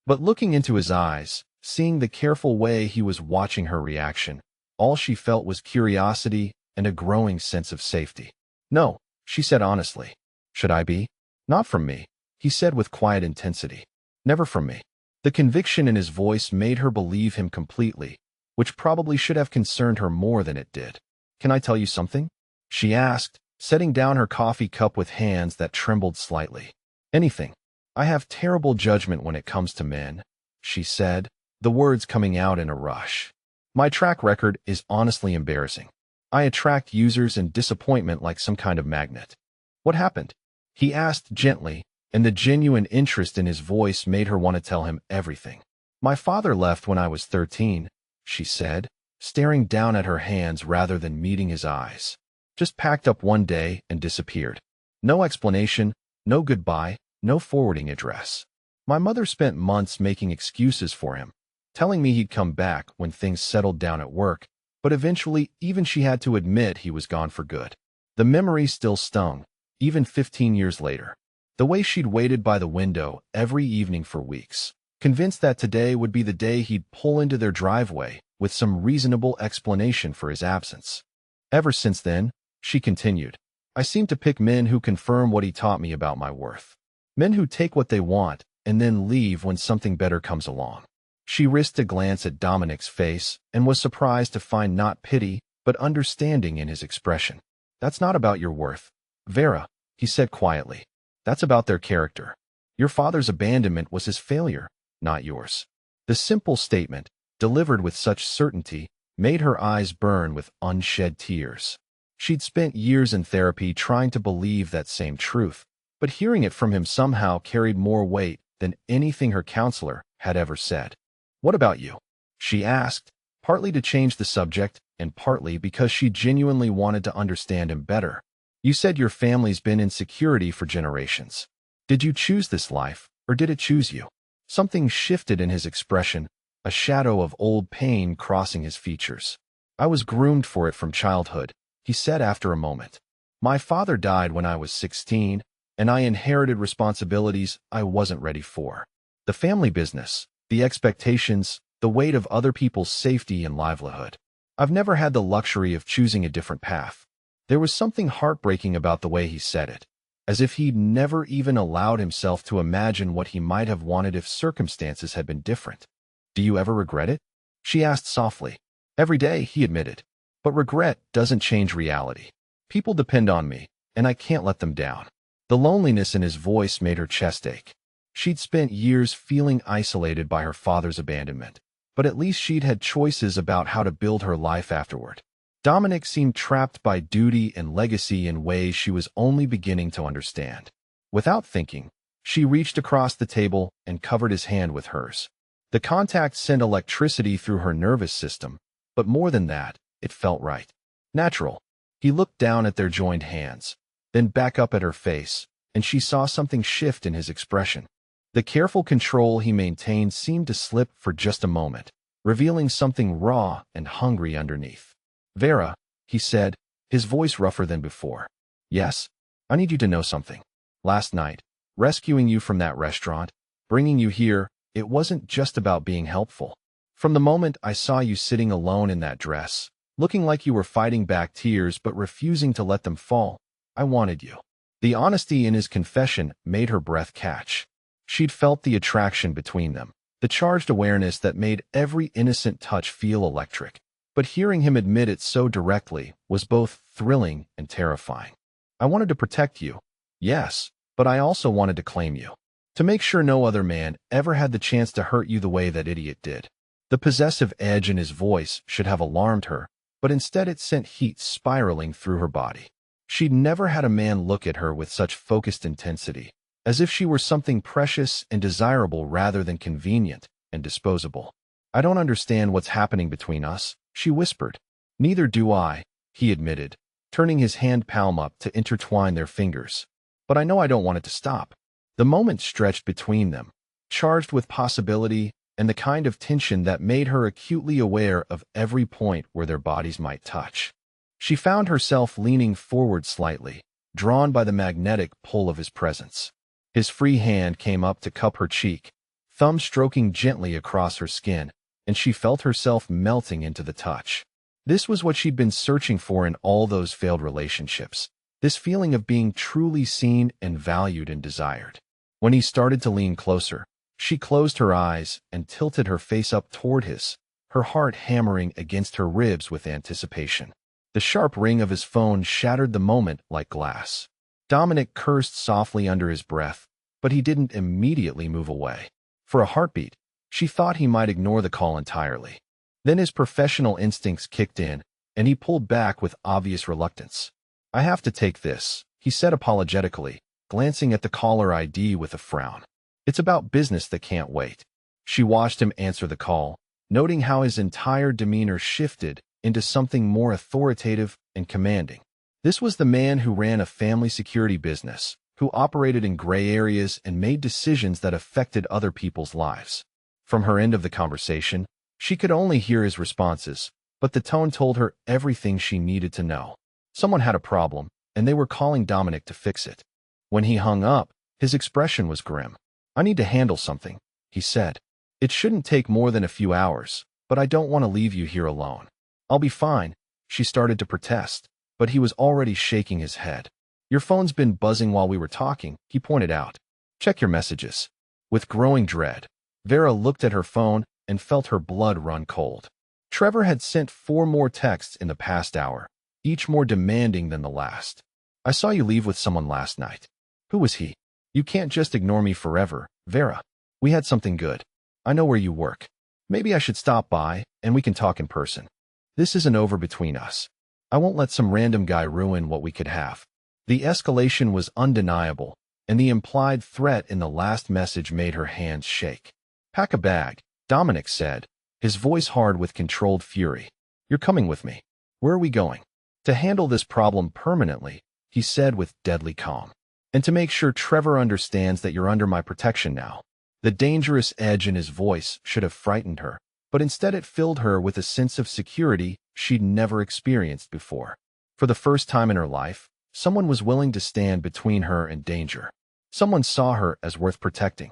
But looking into his eyes, seeing the careful way he was watching her reaction, all she felt was curiosity and a growing sense of safety. "No," she said honestly. "Should I be?" "Not from me," he said with quiet intensity. "Never from me." The conviction in his voice made her believe him completely, which probably should have concerned her more than it did. "Can I tell you something?" she asked, setting down her coffee cup with hands that trembled slightly. "Anything. I have terrible judgment when it comes to men," she said, the words coming out in a rush. "My track record is honestly embarrassing. I attract users and disappointment like some kind of magnet." "What happened?" he asked gently, and the genuine interest in his voice made her want to tell him everything. "My father left when I was 13, she said, staring down at her hands rather than meeting his eyes. "Just packed up one day and disappeared. No explanation, no goodbye, no forwarding address. My mother spent months making excuses for him, telling me he'd come back when things settled down at work, but eventually even she had to admit he was gone for good." The memory still stung, even 15 years later. The way she'd waited by the window every evening for weeks, convinced that today would be the day he'd pull into their driveway with some reasonable explanation for his absence. "Ever since then," she continued, "I seem to pick men who confirm what he taught me about my worth. Men who take what they want and then leave when something better comes along." She risked a glance at Dominic's face and was surprised to find not pity, but understanding in his expression. "That's not about your worth, Vera," he said quietly. "That's about their character. Your father's abandonment was his failure. not yours. The simple statement, delivered with such certainty, made her eyes burn with unshed tears. She'd spent years in therapy trying to believe that same truth, but hearing it from him somehow carried more weight than anything her counselor had ever said. "What about you?" she asked, partly to change the subject and partly because she genuinely wanted to understand him better. "You said your family's been in security for generations. Did you choose this life, or did it choose you?" Something shifted in his expression, a shadow of old pain crossing his features. "I was groomed for it from childhood," he said after a moment. "My father died when I was 16, and I inherited responsibilities I wasn't ready for. The family business, the expectations, the weight of other people's safety and livelihood. I've never had the luxury of choosing a different path." There was something heartbreaking about the way he said it, as if he'd never even allowed himself to imagine what he might have wanted if circumstances had been different. "Do you ever regret it?" she asked softly. "Every day," he admitted. "But regret doesn't change reality. People depend on me, and I can't let them down." The loneliness in his voice made her chest ache. She'd spent years feeling isolated by her father's abandonment, but at least she'd had choices about how to build her life afterward. Dominic seemed trapped by duty and legacy in ways she was only beginning to understand. Without thinking, she reached across the table and covered his hand with hers. The contact sent electricity through her nervous system, but more than that, it felt right. Natural. He looked down at their joined hands, then back up at her face, and she saw something shift in his expression. The careful control he maintained seemed to slip for just a moment, revealing something raw and hungry underneath. "Vera," he said, his voice rougher than before. "Yes, I need you to know something. Last night, rescuing you from that restaurant, bringing you here, it wasn't just about being helpful. From the moment I saw you sitting alone in that dress, looking like you were fighting back tears but refusing to let them fall, I wanted you." The honesty in his confession made her breath catch. She'd felt the attraction between them, the charged awareness that made every innocent touch feel electric. But hearing him admit it so directly was both thrilling and terrifying. "I wanted to protect you, yes, but I also wanted to claim you. To make sure no other man ever had the chance to hurt you the way that idiot did." The possessive edge in his voice should have alarmed her, but instead it sent heat spiraling through her body. She'd never had a man look at her with such focused intensity, as if she were something precious and desirable rather than convenient and disposable. "I don't understand what's happening between us," she whispered. "Neither do I," he admitted, turning his hand palm up to intertwine their fingers. "But I know I don't want it to stop." The moment stretched between them, charged with possibility and the kind of tension that made her acutely aware of every point where their bodies might touch. She found herself leaning forward slightly, drawn by the magnetic pull of his presence. His free hand came up to cup her cheek, thumb stroking gently across her skin, and she felt herself melting into the touch. This was what she'd been searching for in all those failed relationships, this feeling of being truly seen and valued and desired. When he started to lean closer, she closed her eyes and tilted her face up toward his, her heart hammering against her ribs with anticipation. The sharp ring of his phone shattered the moment like glass. Dominic cursed softly under his breath, but he didn't immediately move away. For a heartbeat, she thought he might ignore the call entirely. Then his professional instincts kicked in, and he pulled back with obvious reluctance. "I have to take this," he said apologetically, glancing at the caller ID with a frown. "It's about business that can't wait." She watched him answer the call, noting how his entire demeanor shifted into something more authoritative and commanding. This was the man who ran a family security business, who operated in gray areas and made decisions that affected other people's lives. From her end of the conversation, she could only hear his responses, but the tone told her everything she needed to know. Someone had a problem, and they were calling Dominic to fix it. When he hung up, his expression was grim. "I need to handle something," he said. "It shouldn't take more than a few hours, but I don't want to leave you here alone." "I'll be fine," she started to protest, but he was already shaking his head. "Your phone's been buzzing while we were talking," he pointed out. "Check your messages." With growing dread, Vera looked at her phone and felt her blood run cold. Trevor had sent 4 more texts in the past hour, each more demanding than the last. "I saw you leave with someone last night." "Who was he?" "You can't just ignore me forever, Vera. We had something good." I know where you work. Maybe I should stop by, and we can talk in person. This isn't over between us. I won't let some random guy ruin what we could have." The escalation was undeniable, and the implied threat in the last message made her hands shake. "Pack a bag," Dominic said, his voice hard with controlled fury. "You're coming with me. Where are we going?" "To handle this problem permanently," he said with deadly calm. "And to make sure Trevor understands that you're under my protection now." The dangerous edge in his voice should have frightened her, but instead it filled her with a sense of security she'd never experienced before. For the first time in her life, someone was willing to stand between her and danger. Someone saw her as worth protecting.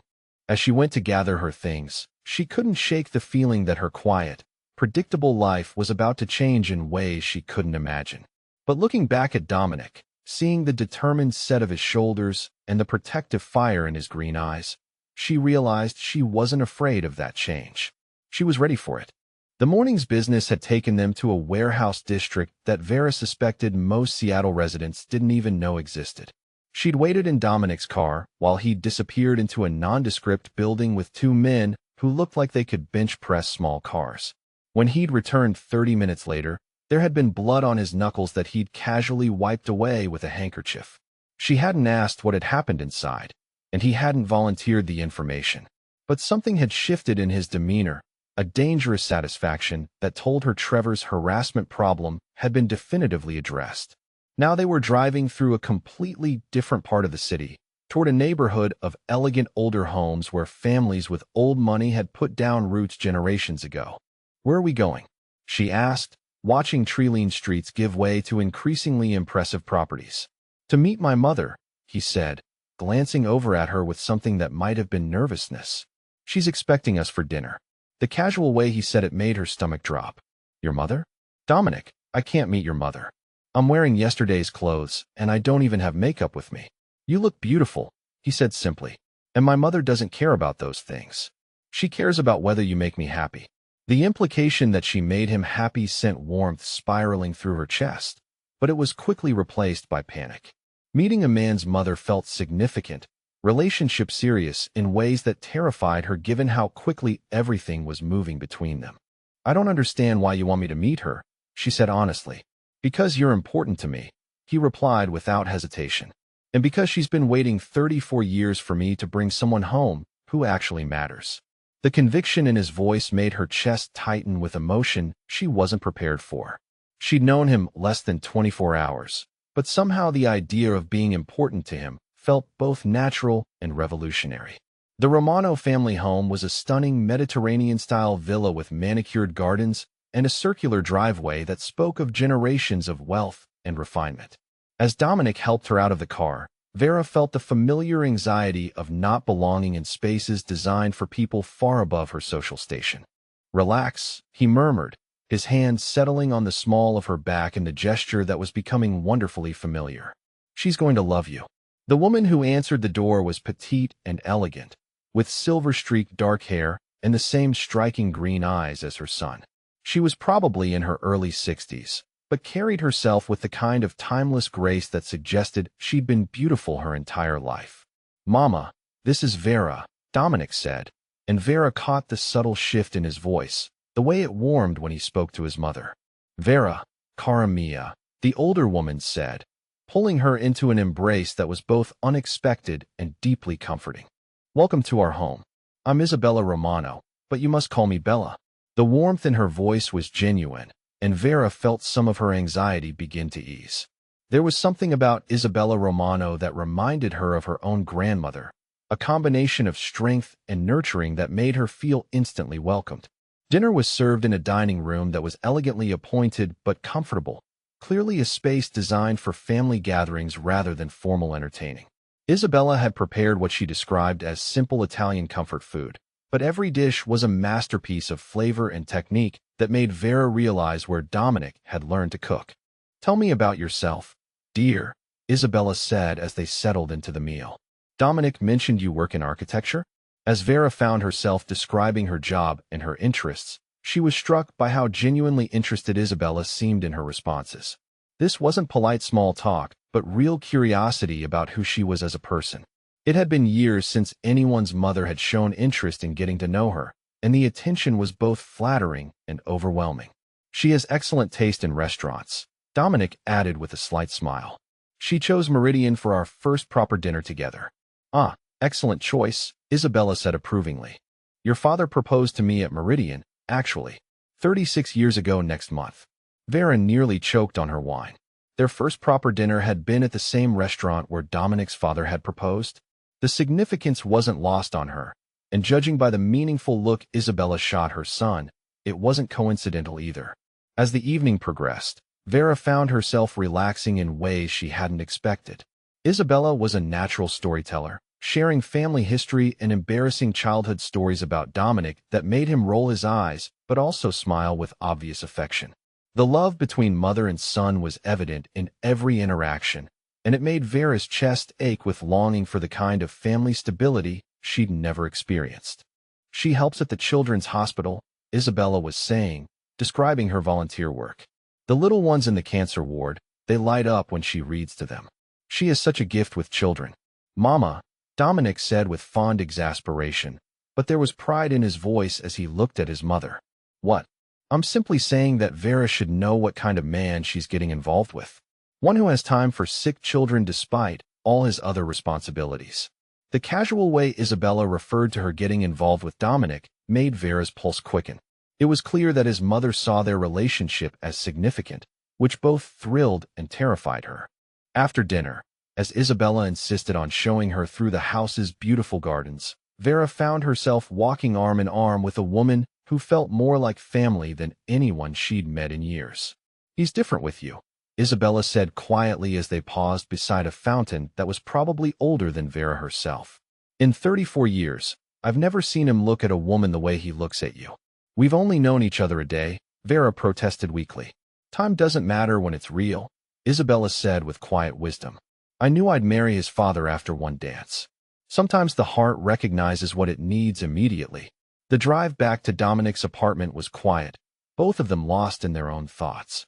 As she went to gather her things, she couldn't shake the feeling that her quiet, predictable life was about to change in ways she couldn't imagine. But looking back at Dominic, seeing the determined set of his shoulders and the protective fire in his green eyes, she realized she wasn't afraid of that change. She was ready for it. The morning's business had taken them to a warehouse district that Vera suspected most Seattle residents didn't even know existed. She'd waited in Dominic's car while he disappeared into a nondescript building with two men who looked like they could bench press small cars. When he'd returned 30 minutes later, there had been blood on his knuckles that he'd casually wiped away with a handkerchief. She hadn't asked what had happened inside, and he hadn't volunteered the information. But something had shifted in his demeanor, a dangerous satisfaction that told her Trevor's harassment problem had been definitively addressed. Now they were driving through a completely different part of the city, toward a neighborhood of elegant older homes where families with old money had put down roots generations ago. "Where are we going?" she asked, watching tree-lined streets give way to increasingly impressive properties. "To meet my mother," he said, glancing over at her with something that might have been nervousness. "She's expecting us for dinner." The casual way he said it made her stomach drop. "Your mother?" "Dominic, I can't meet your mother. I'm wearing yesterday's clothes, and I don't even have makeup with me." "You look beautiful," he said simply. "And my mother doesn't care about those things. She cares about whether you make me happy." The implication that she made him happy sent warmth spiraling through her chest, but it was quickly replaced by panic. Meeting a man's mother felt significant, relationship serious in ways that terrified her given how quickly everything was moving between them. "I don't understand why you want me to meet her," she said honestly. "Because you're important to me," he replied without hesitation. "And because she's been waiting 34 years for me to bring someone home who actually matters." The conviction in his voice made her chest tighten with emotion she wasn't prepared for. She'd known him less than 24 hours, but somehow the idea of being important to him felt both natural and revolutionary. The Romano family home was a stunning Mediterranean-style villa with manicured gardens and a circular driveway that spoke of generations of wealth and refinement. As Dominic helped her out of the car, Vera felt the familiar anxiety of not belonging in spaces designed for people far above her social station. "Relax," he murmured, his hand settling on the small of her back in the gesture that was becoming wonderfully familiar. "She's going to love you." The woman who answered the door was petite and elegant, with silver-streaked dark hair and the same striking green eyes as her son. She was probably in her early 60s, but carried herself with the kind of timeless grace that suggested she'd been beautiful her entire life. "Mama, this is Vera," Dominic said, and Vera caught the subtle shift in his voice, the way it warmed when he spoke to his mother. "Vera, cara mia," the older woman said, pulling her into an embrace that was both unexpected and deeply comforting. "Welcome to our home. I'm Isabella Romano, but you must call me Bella." The warmth in her voice was genuine, and Vera felt some of her anxiety begin to ease. There was something about Isabella Romano that reminded her of her own grandmother, a combination of strength and nurturing that made her feel instantly welcomed. Dinner was served in a dining room that was elegantly appointed but comfortable, clearly a space designed for family gatherings rather than formal entertaining. Isabella had prepared what she described as simple Italian comfort food, but every dish was a masterpiece of flavor and technique that made Vera realize where Dominic had learned to cook. "Tell me about yourself, dear," Isabella said as they settled into the meal. "Dominic mentioned you work in architecture?" As Vera found herself describing her job and her interests, she was struck by how genuinely interested Isabella seemed in her responses. This wasn't polite small talk, but real curiosity about who she was as a person. It had been years since anyone's mother had shown interest in getting to know her, and the attention was both flattering and overwhelming. She has excellent taste in restaurants, Dominic added with a slight smile. She chose Meridian for our first proper dinner together. Ah, excellent choice, Isabella said approvingly. Your father proposed to me at Meridian, actually, 36 years ago next month. Vera nearly choked on her wine. Their first proper dinner had been at the same restaurant where Dominic's father had proposed. The significance wasn't lost on her, and judging by the meaningful look Isabella shot her son, it wasn't coincidental either. As the evening progressed, Vera found herself relaxing in ways she hadn't expected. Isabella was a natural storyteller, sharing family history and embarrassing childhood stories about Dominic that made him roll his eyes but also smile with obvious affection. The love between mother and son was evident in every interaction, and it made Vera's chest ache with longing for the kind of family stability she'd never experienced. She helps at the children's hospital, Isabella was saying, describing her volunteer work. The little ones in the cancer ward, they light up when she reads to them. She is such a gift with children. Mama, Dominic said with fond exasperation, but there was pride in his voice as he looked at his mother. What? I'm simply saying that Vera should know what kind of man she's getting involved with. One who has time for sick children despite all his other responsibilities. The casual way Isabella referred to her getting involved with Dominic made Vera's pulse quicken. It was clear that his mother saw their relationship as significant, which both thrilled and terrified her. After dinner, as Isabella insisted on showing her through the house's beautiful gardens, Vera found herself walking arm in arm with a woman who felt more like family than anyone she'd met in years. He's different with you, Isabella said quietly as they paused beside a fountain that was probably older than Vera herself. In 34 years, I've never seen him look at a woman the way he looks at you. We've only known each other a day, Vera protested weakly. Time doesn't matter when it's real, Isabella said with quiet wisdom. I knew I'd marry his father after one dance. Sometimes the heart recognizes what it needs immediately. The drive back to Dominic's apartment was quiet, both of them lost in their own thoughts.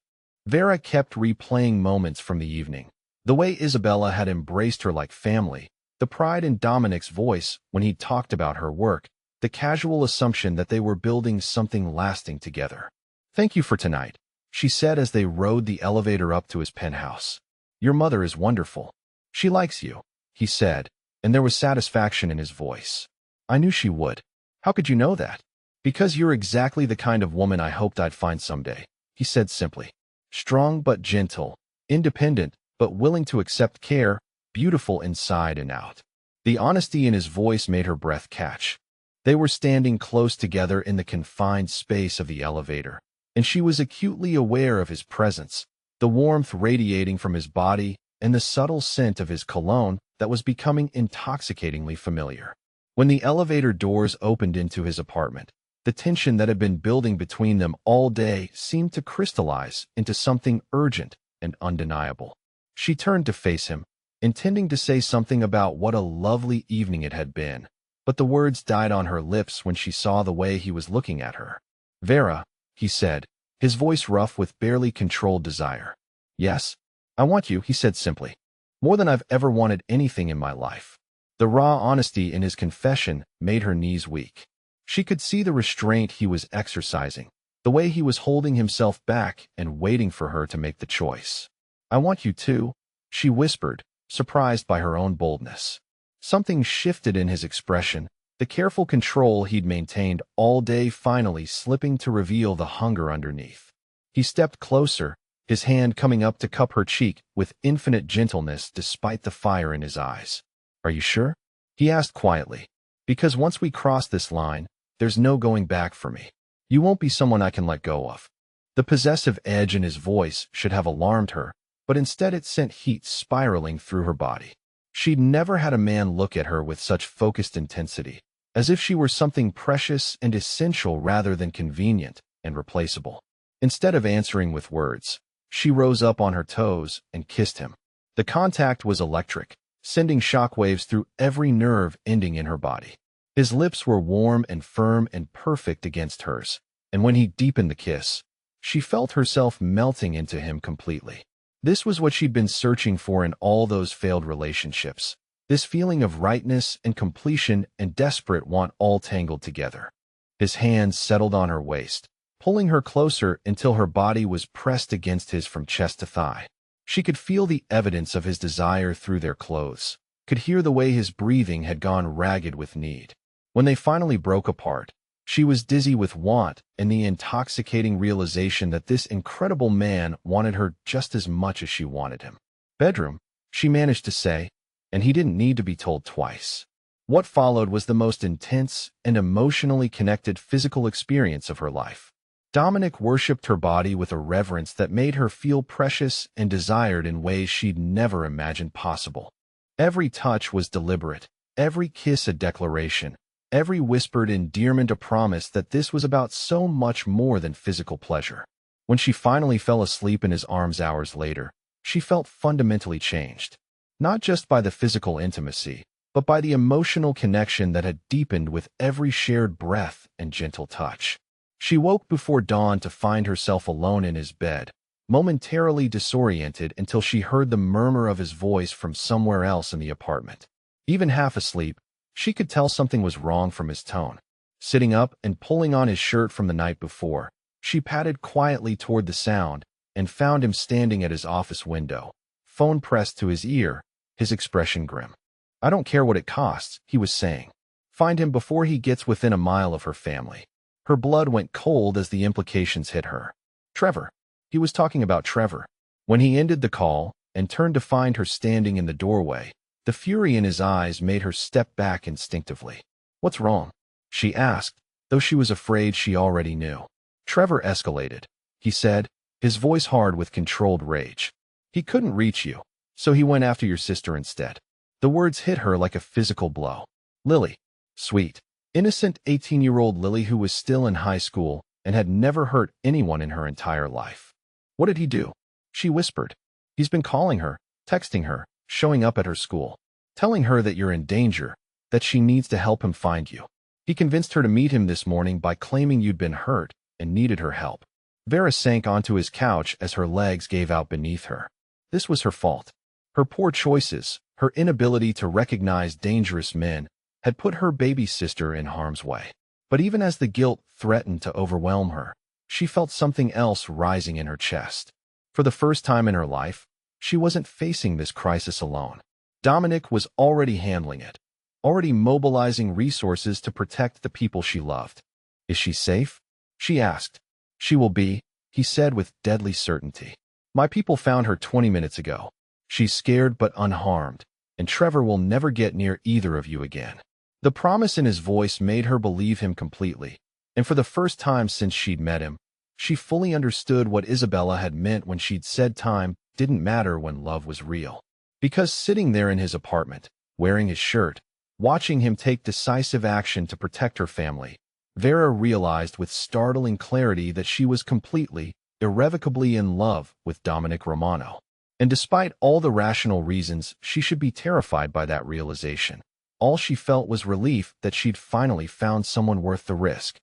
Vera kept replaying moments from the evening. The way Isabella had embraced her like family, the pride in Dominic's voice when he talked about her work, the casual assumption that they were building something lasting together. Thank you for tonight, she said as they rode the elevator up to his penthouse. Your mother is wonderful. She likes you, he said, and there was satisfaction in his voice. I knew she would. How could you know that? Because you're exactly the kind of woman I hoped I'd find someday, he said simply. Strong but gentle, independent but willing to accept care, beautiful inside and out. The honesty in his voice made her breath catch. They were standing close together in the confined space of the elevator, and she was acutely aware of his presence, the warmth radiating from his body and the subtle scent of his cologne that was becoming intoxicatingly familiar. When the elevator doors opened into his apartment, the tension that had been building between them all day seemed to crystallize into something urgent and undeniable. She turned to face him, intending to say something about what a lovely evening it had been, but the words died on her lips when she saw the way he was looking at her. Vera, he said, his voice rough with barely controlled desire. Yes, I want you, he said simply. More than I've ever wanted anything in my life. The raw honesty in his confession made her knees weak. She could see the restraint he was exercising, the way he was holding himself back and waiting for her to make the choice. I want you too, she whispered, surprised by her own boldness. Something shifted in his expression, the careful control he'd maintained all day finally slipping to reveal the hunger underneath. He stepped closer, his hand coming up to cup her cheek with infinite gentleness despite the fire in his eyes. Are you sure? He asked quietly. Because once we cross this line, there's no going back for me. You won't be someone I can let go of. The possessive edge in his voice should have alarmed her, but instead it sent heat spiraling through her body. She'd never had a man look at her with such focused intensity, as if she were something precious and essential rather than convenient and replaceable. Instead of answering with words, she rose up on her toes and kissed him. The contact was electric, sending shockwaves through every nerve ending in her body. His lips were warm and firm and perfect against hers, and when he deepened the kiss, she felt herself melting into him completely. This was what she'd been searching for in all those failed relationships, this feeling of rightness and completion and desperate want all tangled together. His hands settled on her waist, pulling her closer until her body was pressed against his from chest to thigh. She could feel the evidence of his desire through their clothes, could hear the way his breathing had gone ragged with need. When they finally broke apart, she was dizzy with want and the intoxicating realization that this incredible man wanted her just as much as she wanted him. Bedroom, she managed to say, and he didn't need to be told twice. What followed was the most intense and emotionally connected physical experience of her life. Dominic worshipped her body with a reverence that made her feel precious and desired in ways she'd never imagined possible. Every touch was deliberate, every kiss a declaration, every whispered endearment a promise that this was about so much more than physical pleasure. When she finally fell asleep in his arms hours later, she felt fundamentally changed, not just by the physical intimacy, but by the emotional connection that had deepened with every shared breath and gentle touch. She woke before dawn to find herself alone in his bed, momentarily disoriented until she heard the murmur of his voice from somewhere else in the apartment. Even half asleep, she could tell something was wrong from his tone. Sitting up and pulling on his shirt from the night before, she padded quietly toward the sound and found him standing at his office window, phone pressed to his ear, his expression grim. "I don't care what it costs," he was saying. "Find him before he gets within a mile of her family." Her blood went cold as the implications hit her. Trevor. He was talking about Trevor. When he ended the call and turned to find her standing in the doorway, the fury in his eyes made her step back instinctively. "What's wrong?" she asked, though she was afraid she already knew. "Trevor escalated," he said, his voice hard with controlled rage. "He couldn't reach you, so he went after your sister instead." The words hit her like a physical blow. Lily. Sweet, innocent 18-year-old Lily who was still in high school and had never hurt anyone in her entire life. "What did he do?" she whispered. "He's been calling her, texting her, showing up at her school, telling her that you're in danger, that she needs to help him find you. He convinced her to meet him this morning by claiming you'd been hurt and needed her help." Vera sank onto his couch as her legs gave out beneath her. This was her fault. Her poor choices, her inability to recognize dangerous men, had put her baby sister in harm's way. But even as the guilt threatened to overwhelm her, she felt something else rising in her chest. For the first time in her life, she wasn't facing this crisis alone. Dominic was already handling it, already mobilizing resources to protect the people she loved. "Is she safe?" she asked. "She will be," he said with deadly certainty. "My people found her 20 minutes ago. She's scared but unharmed, and Trevor will never get near either of you again." The promise in his voice made her believe him completely, and for the first time since she'd met him, she fully understood what Isabella had meant when she'd said time didn't matter when love was real. Because sitting there in his apartment, wearing his shirt, watching him take decisive action to protect her family, Vera realized with startling clarity that she was completely, irrevocably in love with Dominic Romano. And despite all the rational reasons she should be terrified by that realization, all she felt was relief that she'd finally found someone worth the risk.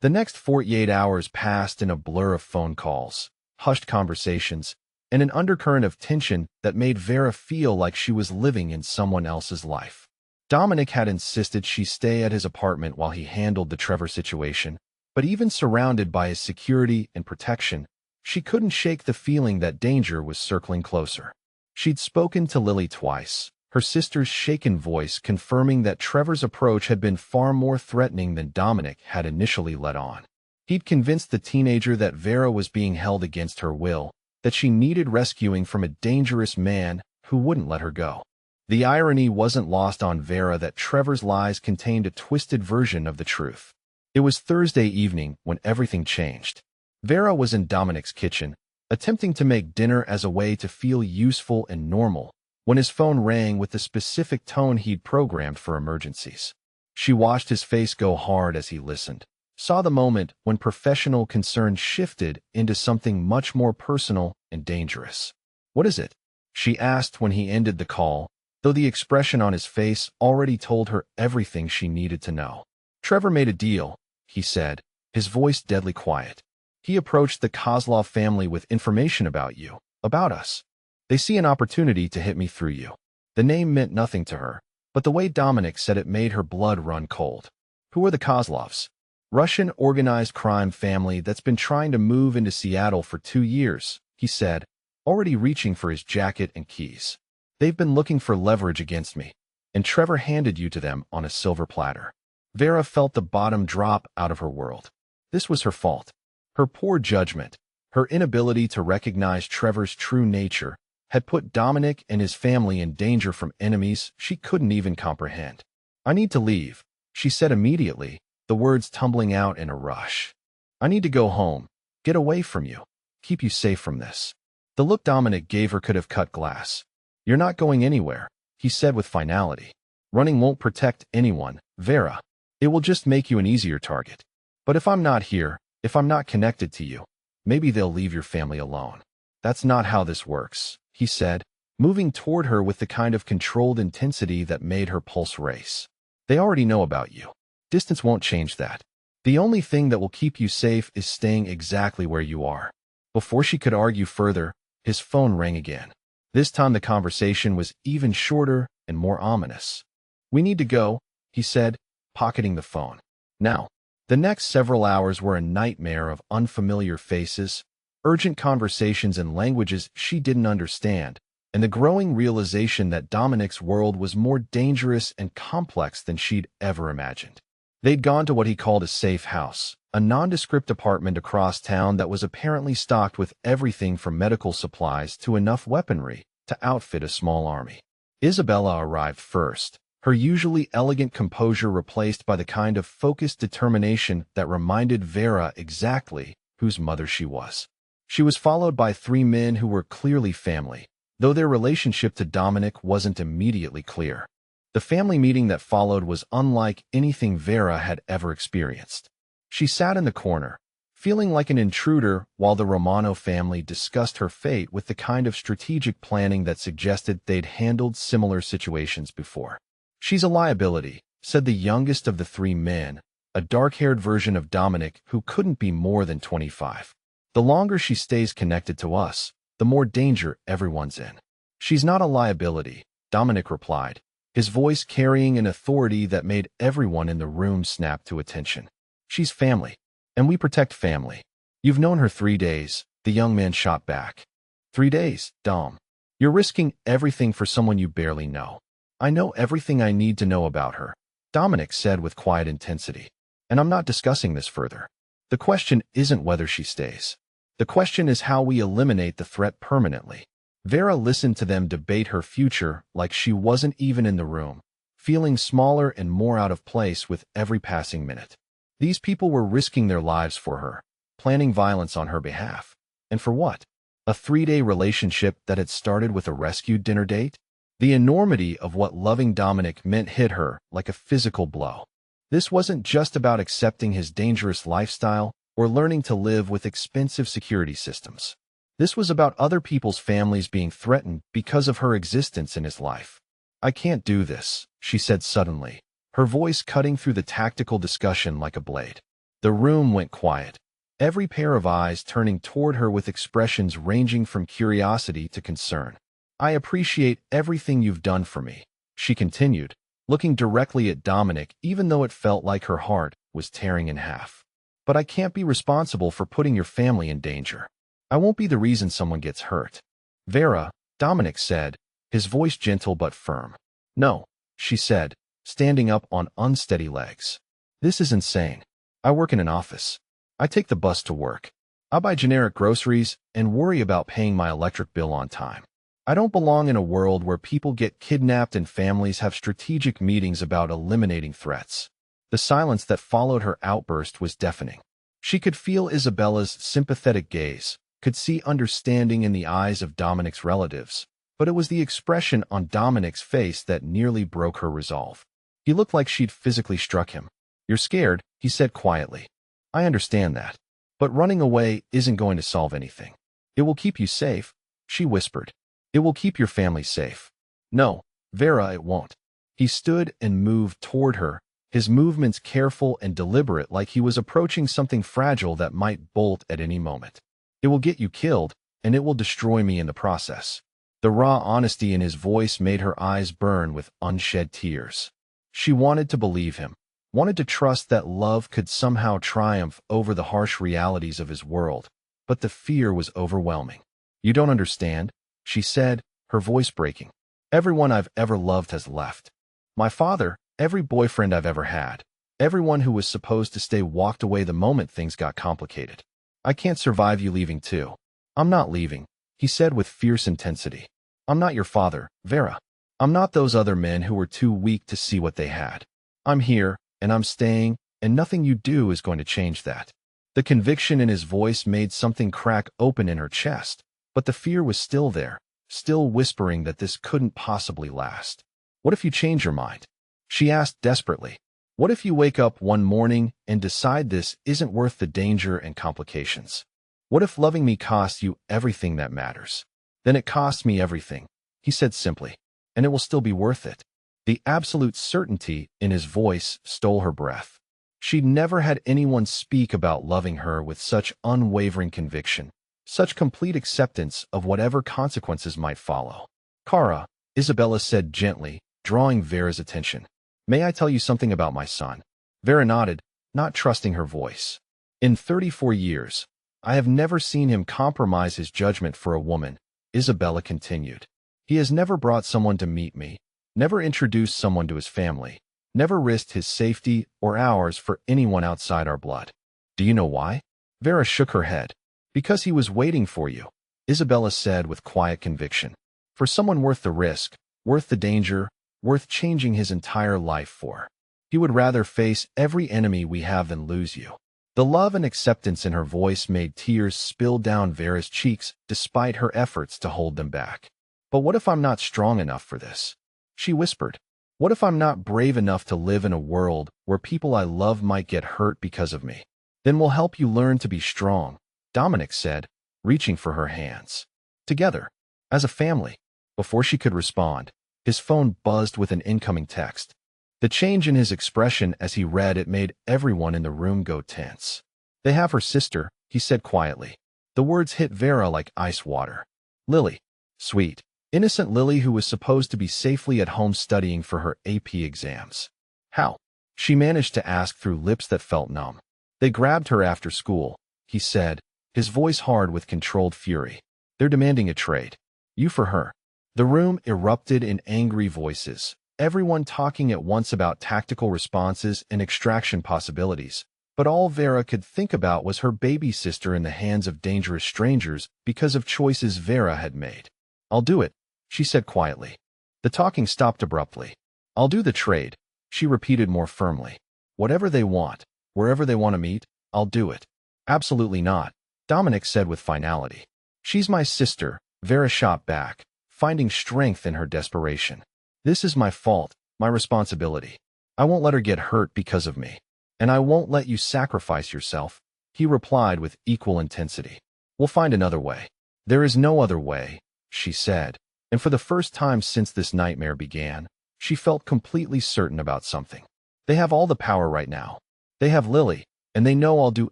The next 48 hours passed in a blur of phone calls, hushed conversations, and an undercurrent of tension that made Vera feel like she was living in someone else's life. Dominic had insisted she stay at his apartment while he handled the Trevor situation, but even surrounded by his security and protection, she couldn't shake the feeling that danger was circling closer. She'd spoken to Lily twice, her sister's shaken voice confirming that Trevor's approach had been far more threatening than Dominic had initially let on. He'd convinced the teenager that Vera was being held against her will, that she needed rescuing from a dangerous man who wouldn't let her go. The irony wasn't lost on Vera that Trevor's lies contained a twisted version of the truth. It was Thursday evening when everything changed. Vera was in Dominic's kitchen, attempting to make dinner as a way to feel useful and normal, when his phone rang with the specific tone he'd programmed for emergencies. She watched his face go hard as he listened, saw the moment when professional concern shifted into something much more personal and dangerous. "What is it?" she asked when he ended the call, though the expression on his face already told her everything she needed to know. "Trevor made a deal," he said, his voice deadly quiet. "He approached the Kozlov family with information about you, about us. They see an opportunity to hit me through you." The name meant nothing to her, but the way Dominic said it made her blood run cold. "Who are the Kozlovs?" Russian organized crime family that's been trying to move into Seattle for 2 years, he said, already reaching for his jacket and keys. They've been looking for leverage against me, and Trevor handed you to them on a silver platter. Vera felt the bottom drop out of her world. This was her fault. Her poor judgment, her inability to recognize Trevor's true nature, had put Dominic and his family in danger from enemies she couldn't even comprehend. I need to leave, she said immediately, the words tumbling out in a rush. I need to go home, get away from you, keep you safe from this. The look Dominic gave her could have cut glass. You're not going anywhere, he said with finality. Running won't protect anyone, Vera. It will just make you an easier target. But if I'm not here, if I'm not connected to you, maybe they'll leave your family alone. That's not how this works, he said, moving toward her with the kind of controlled intensity that made her pulse race. They already know about you. Distance won't change that. The only thing that will keep you safe is staying exactly where you are. Before she could argue further, his phone rang again. This time the conversation was even shorter and more ominous. We need to go, he said, pocketing the phone. Now. The next several hours were a nightmare of unfamiliar faces, urgent conversations in languages she didn't understand, and the growing realization that Dominic's world was more dangerous and complex than she'd ever imagined. They'd gone to what he called a safe house, a nondescript apartment across town that was apparently stocked with everything from medical supplies to enough weaponry to outfit a small army. Isabella arrived first, her usually elegant composure replaced by the kind of focused determination that reminded Vera exactly whose mother she was. She was followed by 3 men who were clearly family, though their relationship to Dominic wasn't immediately clear. The family meeting that followed was unlike anything Vera had ever experienced. She sat in the corner, feeling like an intruder while the Romano family discussed her fate with the kind of strategic planning that suggested they'd handled similar situations before. She's a liability, said the youngest of the 3 men, a dark-haired version of Dominic who couldn't be more than 25. The longer she stays connected to us, the more danger everyone's in. She's not a liability, Dominic replied, his voice carrying an authority that made everyone in the room snap to attention. She's family, and we protect family. You've known her 3 days, the young man shot back. 3 days, Dom. You're risking everything for someone you barely know. I know everything I need to know about her, Dominic said with quiet intensity. And I'm not discussing this further. The question isn't whether she stays. The question is how we eliminate the threat permanently. Vera listened to them debate her future like she wasn't even in the room, feeling smaller and more out of place with every passing minute. These people were risking their lives for her, planning violence on her behalf. And for what? A 3-day relationship that had started with a rescue dinner date? The enormity of what loving Dominic meant hit her like a physical blow. This wasn't just about accepting his dangerous lifestyle or learning to live with expensive security systems. This was about other people's families being threatened because of her existence in his life. I can't do this, she said suddenly, her voice cutting through the tactical discussion like a blade. The room went quiet, every pair of eyes turning toward her with expressions ranging from curiosity to concern. I appreciate everything you've done for me, she continued, looking directly at Dominic even though it felt like her heart was tearing in half. But I can't be responsible for putting your family in danger. I won't be the reason someone gets hurt. Vera, Dominic said, his voice gentle but firm. No, she said, standing up on unsteady legs. This is insane. I work in an office. I take the bus to work. I buy generic groceries and worry about paying my electric bill on time. I don't belong in a world where people get kidnapped and families have strategic meetings about eliminating threats. The silence that followed her outburst was deafening. She could feel Isabella's sympathetic gaze, could see understanding in the eyes of Dominic's relatives, but it was the expression on Dominic's face that nearly broke her resolve. He looked like she'd physically struck him. You're scared, he said quietly. I understand that. But running away isn't going to solve anything. It will keep you safe, she whispered. It will keep your family safe. No, Vera, it won't. He stood and moved toward her, his movements careful and deliberate like he was approaching something fragile that might bolt at any moment. It will get you killed, and it will destroy me in the process. The raw honesty in his voice made her eyes burn with unshed tears. She wanted to believe him, wanted to trust that love could somehow triumph over the harsh realities of his world, but the fear was overwhelming. "You don't understand," she said, her voice breaking. "Everyone I've ever loved has left. My father, every boyfriend I've ever had, everyone who was supposed to stay walked away the moment things got complicated. I can't survive you leaving too." "I'm not leaving," he said with fierce intensity. "I'm not your father, Vera. I'm not those other men who were too weak to see what they had. I'm here, and I'm staying, and nothing you do is going to change that." The conviction in his voice made something crack open in her chest, but the fear was still there, still whispering that this couldn't possibly last. "What if you change your mind?" she asked desperately. "What if you wake up one morning and decide this isn't worth the danger and complications? What if loving me costs you everything that matters?" "Then it costs me everything," he said simply, "and it will still be worth it." The absolute certainty in his voice stole her breath. She'd never had anyone speak about loving her with such unwavering conviction, such complete acceptance of whatever consequences might follow. "Kara," Isabella said gently, drawing Vera's attention. "May I tell you something about my son?" Vera nodded, not trusting her voice. "In 34 years, I have never seen him compromise his judgment for a woman," Isabella continued. "He has never brought someone to meet me, never introduced someone to his family, never risked his safety or ours for anyone outside our blood." "Do you know why?" Vera shook her head. "Because he was waiting for you," Isabella said with quiet conviction. "For someone worth the risk, worth the danger, worth changing his entire life for. He would rather face every enemy we have than lose you." The love and acceptance in her voice made tears spill down Vera's cheeks despite her efforts to hold them back. "But what if I'm not strong enough for this?" she whispered. "What if I'm not brave enough to live in a world where people I love might get hurt because of me?" "Then we'll help you learn to be strong," Dominic said, reaching for her hands. "Together, as a family." Before she could respond, his phone buzzed with an incoming text. The change in his expression as he read it made everyone in the room go tense. "They have her sister," he said quietly. The words hit Vera like ice water. "Lily. Sweet, innocent Lily who was supposed to be safely at home studying for her AP exams. How?" she managed to ask through lips that felt numb. "They grabbed her after school," he said, his voice hard with controlled fury. "They're demanding a trade. You for her." The room erupted in angry voices, everyone talking at once about tactical responses and extraction possibilities. But all Vera could think about was her baby sister in the hands of dangerous strangers because of choices Vera had made. "I'll do it," she said quietly. The talking stopped abruptly. "I'll do the trade," she repeated more firmly. "Whatever they want, wherever they want to meet, I'll do it." "Absolutely not," Dominic said with finality. "She's my sister," Vera shot back, finding strength in her desperation. "This is my fault, my responsibility. I won't let her get hurt because of me. And I won't let you sacrifice yourself," he replied with equal intensity. "We'll find another way." "There is no other way," she said, and for the first time since this nightmare began, she felt completely certain about something. "They have all the power right now. They have Lily, and they know I'll do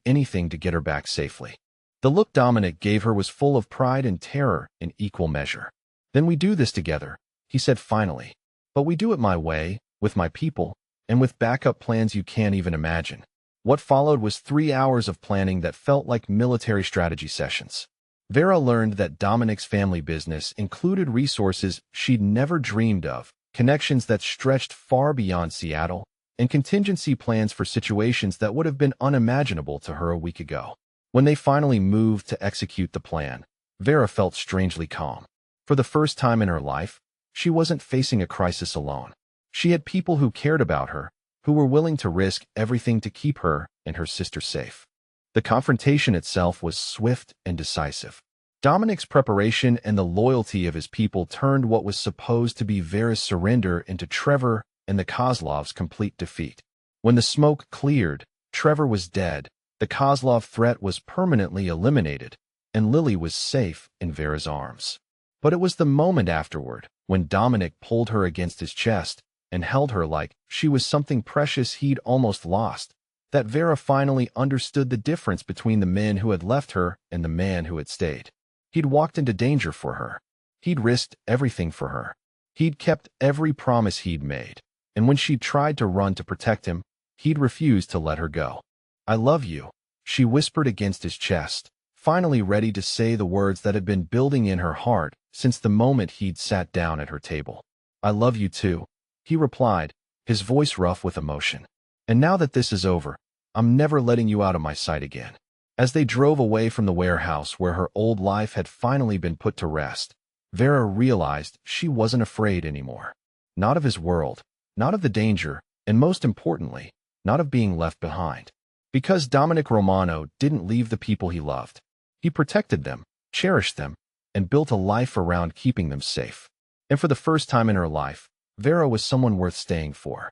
anything to get her back safely." The look Dominic gave her was full of pride and terror in equal measure. "Then we do this together," he said finally. "But we do it my way, with my people, and with backup plans you can't even imagine." What followed was 3 hours of planning that felt like military strategy sessions. Vera learned that Dominic's family business included resources she'd never dreamed of, connections that stretched far beyond Seattle, and contingency plans for situations that would have been unimaginable to her a week ago. When they finally moved to execute the plan, Vera felt strangely calm. For the first time in her life, she wasn't facing a crisis alone. She had people who cared about her, who were willing to risk everything to keep her and her sister safe. The confrontation itself was swift and decisive. Dominic's preparation and the loyalty of his people turned what was supposed to be Vera's surrender into Trevor and the Kozlovs' complete defeat. When the smoke cleared, Trevor was dead, the Kozlov threat was permanently eliminated, and Lily was safe in Vera's arms. But it was the moment afterward, when Dominic pulled her against his chest and held her like she was something precious he'd almost lost, that Vera finally understood the difference between the men who had left her and the man who had stayed. He'd walked into danger for her. He'd risked everything for her. He'd kept every promise he'd made, and when she'd tried to run to protect him, he'd refused to let her go. "I love you," she whispered against his chest, finally ready to say the words that had been building in her heart since the moment he'd sat down at her table. "I love you too," he replied, his voice rough with emotion. "And now that this is over, I'm never letting you out of my sight again." As they drove away from the warehouse where her old life had finally been put to rest, Vera realized she wasn't afraid anymore. Not of his world, not of the danger, and most importantly, not of being left behind. Because Dominic Romano didn't leave the people he loved. He protected them, cherished them, and built a life around keeping them safe. And for the first time in her life, Vera was someone worth staying for.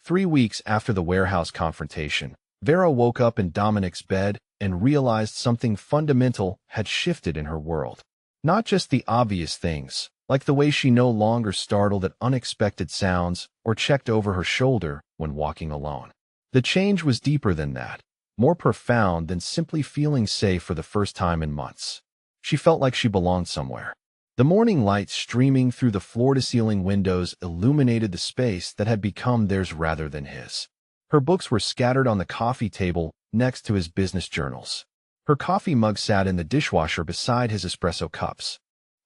3 weeks after the warehouse confrontation, Vera woke up in Dominic's bed and realized something fundamental had shifted in her world. Not just the obvious things, like the way she no longer startled at unexpected sounds or checked over her shoulder when walking alone. The change was deeper than that, more profound than simply feeling safe for the first time in months. She felt like she belonged somewhere. The morning light streaming through the floor-to-ceiling windows illuminated the space that had become theirs rather than his. Her books were scattered on the coffee table next to his business journals. Her coffee mug sat in the dishwasher beside his espresso cups.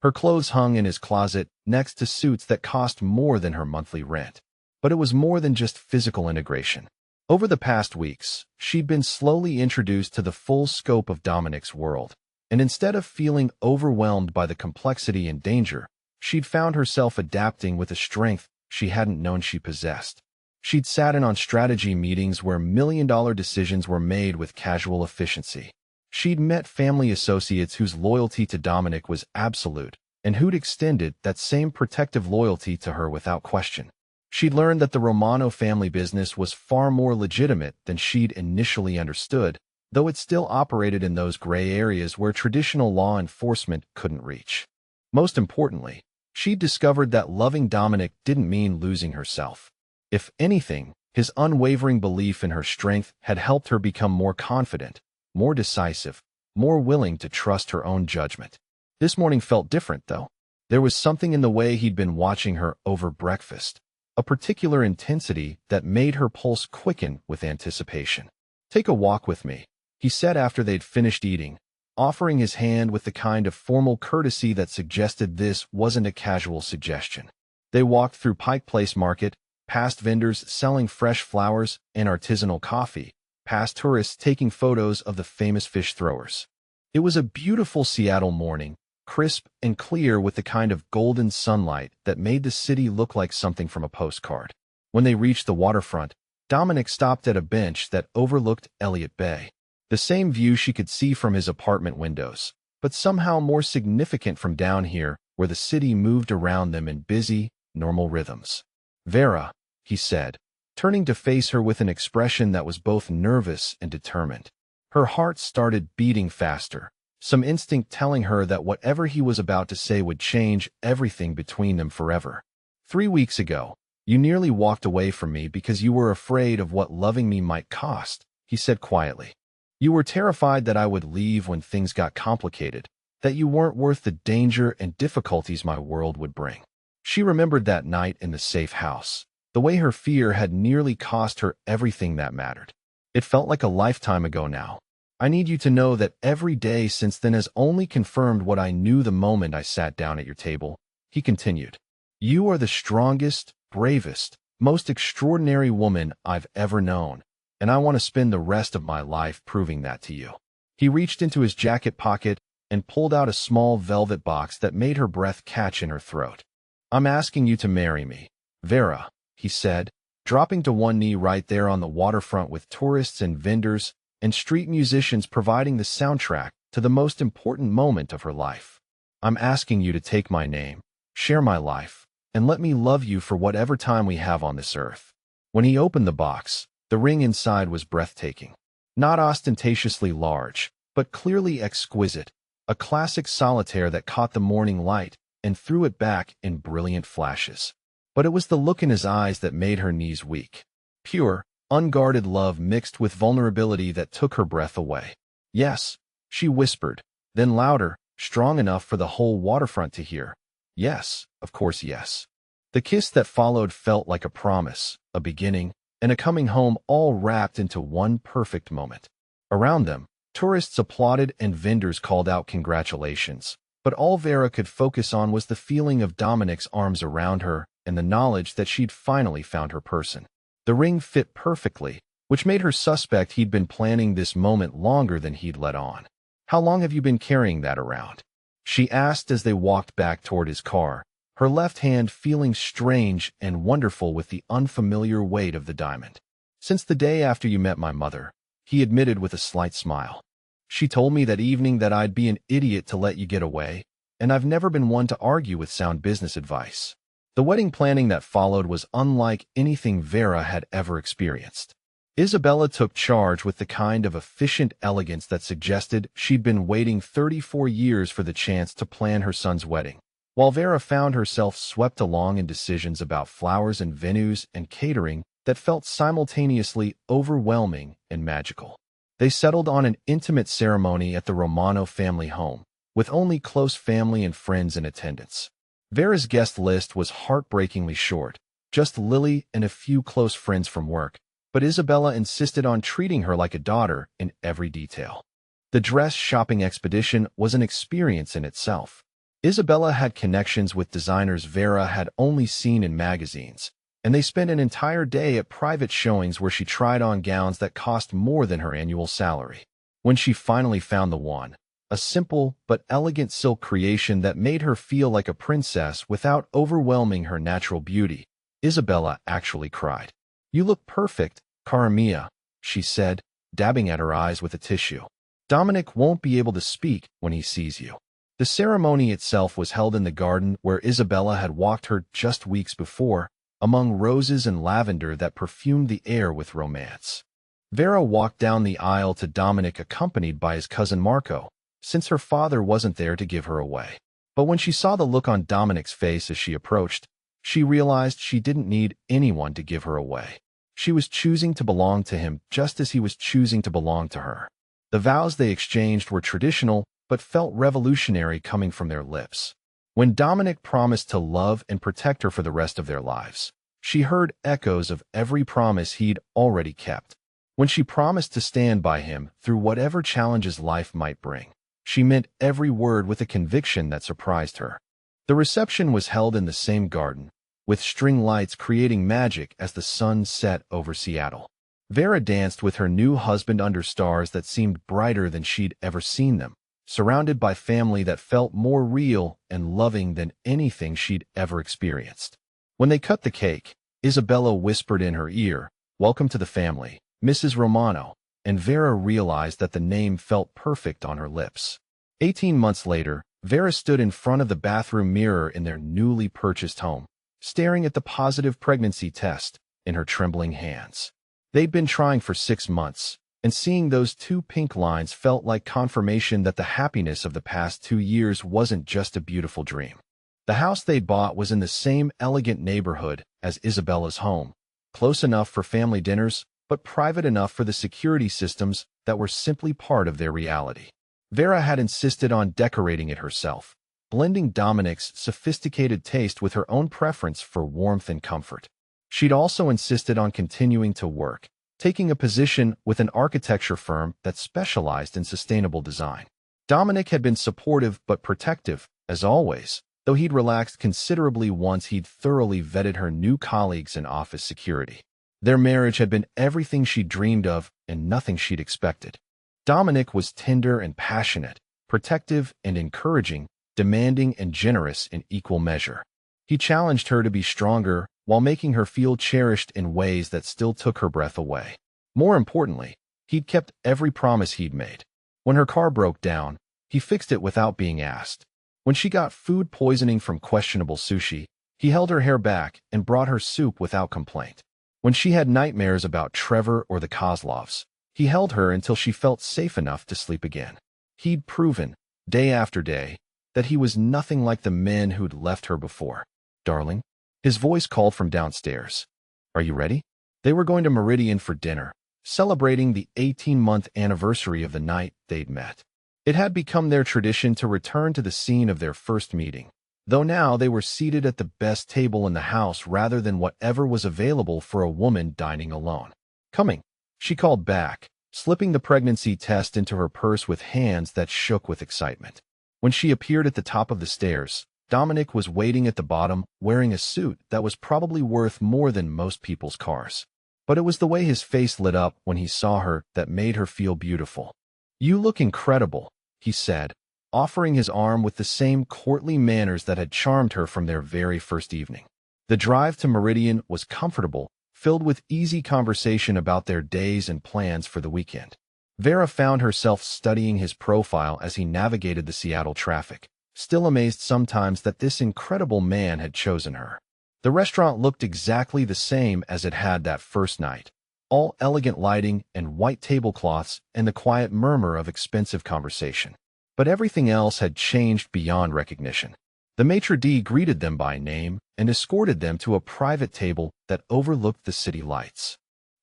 Her clothes hung in his closet next to suits that cost more than her monthly rent. But it was more than just physical integration. Over the past weeks, she'd been slowly introduced to the full scope of Dominic's world, and instead of feeling overwhelmed by the complexity and danger, she'd found herself adapting with a strength she hadn't known she possessed. She'd sat in on strategy meetings where million-dollar decisions were made with casual efficiency. She'd met family associates whose loyalty to Dominic was absolute, and who'd extended that same protective loyalty to her without question. She'd learned that the Romano family business was far more legitimate than she'd initially understood, though it still operated in those gray areas where traditional law enforcement couldn't reach. Most importantly, she'd discovered that loving Dominic didn't mean losing herself. If anything, his unwavering belief in her strength had helped her become more confident, more decisive, more willing to trust her own judgment. This morning felt different, though. There was something in the way he'd been watching her over breakfast, a particular intensity that made her pulse quicken with anticipation. "Take a walk with me," he said after they'd finished eating, offering his hand with the kind of formal courtesy that suggested this wasn't a casual suggestion. They walked through Pike Place Market, past vendors selling fresh flowers and artisanal coffee, past tourists taking photos of the famous fish throwers. It was a beautiful Seattle morning, crisp and clear with the kind of golden sunlight that made the city look like something from a postcard. When they reached the waterfront, Dominic stopped at a bench that overlooked Elliott Bay. The same view she could see from his apartment windows, but somehow more significant from down here where the city moved around them in busy, normal rhythms. "Vera," he said, turning to face her with an expression that was both nervous and determined. Her heart started beating faster, some instinct telling her that whatever he was about to say would change everything between them forever. "3 weeks ago, you nearly walked away from me because you were afraid of what loving me might cost," he said quietly. "You were terrified that I would leave when things got complicated, that you weren't worth the danger and difficulties my world would bring." She remembered that night in the safe house, the way her fear had nearly cost her everything that mattered. It felt like a lifetime ago now. "I need you to know that every day since then has only confirmed what I knew the moment I sat down at your table," he continued. "You are the strongest, bravest, most extraordinary woman I've ever known, and I want to spend the rest of my life proving that to you." He reached into his jacket pocket and pulled out a small velvet box that made her breath catch in her throat. "I'm asking you to marry me, Vera," he said, dropping to one knee right there on the waterfront with tourists and vendors and street musicians providing the soundtrack to the most important moment of her life. "I'm asking you to take my name, share my life, and let me love you for whatever time we have on this earth." When he opened the box, the ring inside was breathtaking. Not ostentatiously large, but clearly exquisite, a classic solitaire that caught the morning light and threw it back in brilliant flashes. But it was the look in his eyes that made her knees weak. Pure, unguarded love mixed with vulnerability that took her breath away. "Yes," she whispered, then louder, strong enough for the whole waterfront to hear. "Yes, of course yes." The kiss that followed felt like a promise, a beginning, and a coming home all wrapped into one perfect moment. Around them, tourists applauded and vendors called out congratulations. But all Vera could focus on was the feeling of Dominic's arms around her and the knowledge that she'd finally found her person. The ring fit perfectly, which made her suspect he'd been planning this moment longer than he'd let on. "How long have you been carrying that around?" she asked as they walked back toward his car, her left hand feeling strange and wonderful with the unfamiliar weight of the diamond. "Since the day after you met my mother," he admitted with a slight smile. "She told me that evening that I'd be an idiot to let you get away, and I've never been one to argue with sound business advice." The wedding planning that followed was unlike anything Vera had ever experienced. Isabella took charge with the kind of efficient elegance that suggested she'd been waiting 34 years for the chance to plan her son's wedding, while Vera found herself swept along in decisions about flowers and venues and catering that felt simultaneously overwhelming and magical. They settled on an intimate ceremony at the Romano family home, with only close family and friends in attendance. Vera's guest list was heartbreakingly short, just Lily and a few close friends from work, but Isabella insisted on treating her like a daughter in every detail. The dress shopping expedition was an experience in itself. Isabella had connections with designers Vera had only seen in magazines, and they spent an entire day at private showings where she tried on gowns that cost more than her annual salary. When she finally found the one, a simple but elegant silk creation that made her feel like a princess without overwhelming her natural beauty, Isabella actually cried. "You look perfect, cara mia," she said, dabbing at her eyes with a tissue. "Dominic won't be able to speak when he sees you." The ceremony itself was held in the garden where Isabella had walked her just weeks before, among roses and lavender that perfumed the air with romance. Vera walked down the aisle to Dominic accompanied by his cousin Marco, since her father wasn't there to give her away. But when she saw the look on Dominic's face as she approached, she realized she didn't need anyone to give her away. She was choosing to belong to him just as he was choosing to belong to her. The vows they exchanged were traditional, but felt revolutionary coming from their lips. When Dominic promised to love and protect her for the rest of their lives, she heard echoes of every promise he'd already kept. When she promised to stand by him through whatever challenges life might bring, she meant every word with a conviction that surprised her. The reception was held in the same garden, with string lights creating magic as the sun set over Seattle. Vera danced with her new husband under stars that seemed brighter than she'd ever seen them, surrounded by family that felt more real and loving than anything she'd ever experienced. When they cut the cake, Isabella whispered in her ear, "Welcome to the family, Mrs. Romano," and Vera realized that the name felt perfect on her lips. 18 months later, Vera stood in front of the bathroom mirror in their newly purchased home, staring at the positive pregnancy test in her trembling hands. They'd been trying for 6 months, and seeing those 2 pink lines felt like confirmation that the happiness of the past 2 years wasn't just a beautiful dream. The house they'd bought was in the same elegant neighborhood as Isabella's home, close enough for family dinners, but private enough for the security systems that were simply part of their reality. Vera had insisted on decorating it herself, blending Dominic's sophisticated taste with her own preference for warmth and comfort. She'd also insisted on continuing to work, taking a position with an architecture firm that specialized in sustainable design. Dominic had been supportive but protective, as always, though he'd relaxed considerably once he'd thoroughly vetted her new colleagues in office security. Their marriage had been everything she'd dreamed of and nothing she'd expected. Dominic was tender and passionate, protective and encouraging, demanding and generous in equal measure. He challenged her to be stronger while making her feel cherished in ways that still took her breath away. More importantly, he'd kept every promise he'd made. When her car broke down, he fixed it without being asked. When she got food poisoning from questionable sushi, he held her hair back and brought her soup without complaint. When she had nightmares about Trevor or the Kozlovs, he held her until she felt safe enough to sleep again. He'd proven, day after day, that he was nothing like the men who'd left her before. "Darling?" His voice called from downstairs. "Are you ready?" They were going to Meridian for dinner, celebrating the 18-month anniversary of the night they'd met. It had become their tradition to return to the scene of their first meeting, though now they were seated at the best table in the house rather than whatever was available for a woman dining alone. "Coming," she called back, slipping the pregnancy test into her purse with hands that shook with excitement. When she appeared at the top of the stairs, Dominic was waiting at the bottom, wearing a suit that was probably worth more than most people's cars. But it was the way his face lit up when he saw her that made her feel beautiful. "You look incredible," he said, offering his arm with the same courtly manners that had charmed her from their very first evening. The drive to Meridian was comfortable, filled with easy conversation about their days and plans for the weekend. Vera found herself studying his profile as he navigated the Seattle traffic, still amazed sometimes that this incredible man had chosen her. The restaurant looked exactly the same as it had that first night. All elegant lighting and white tablecloths and the quiet murmur of expensive conversation. But everything else had changed beyond recognition. The maitre d' greeted them by name and escorted them to a private table that overlooked the city lights.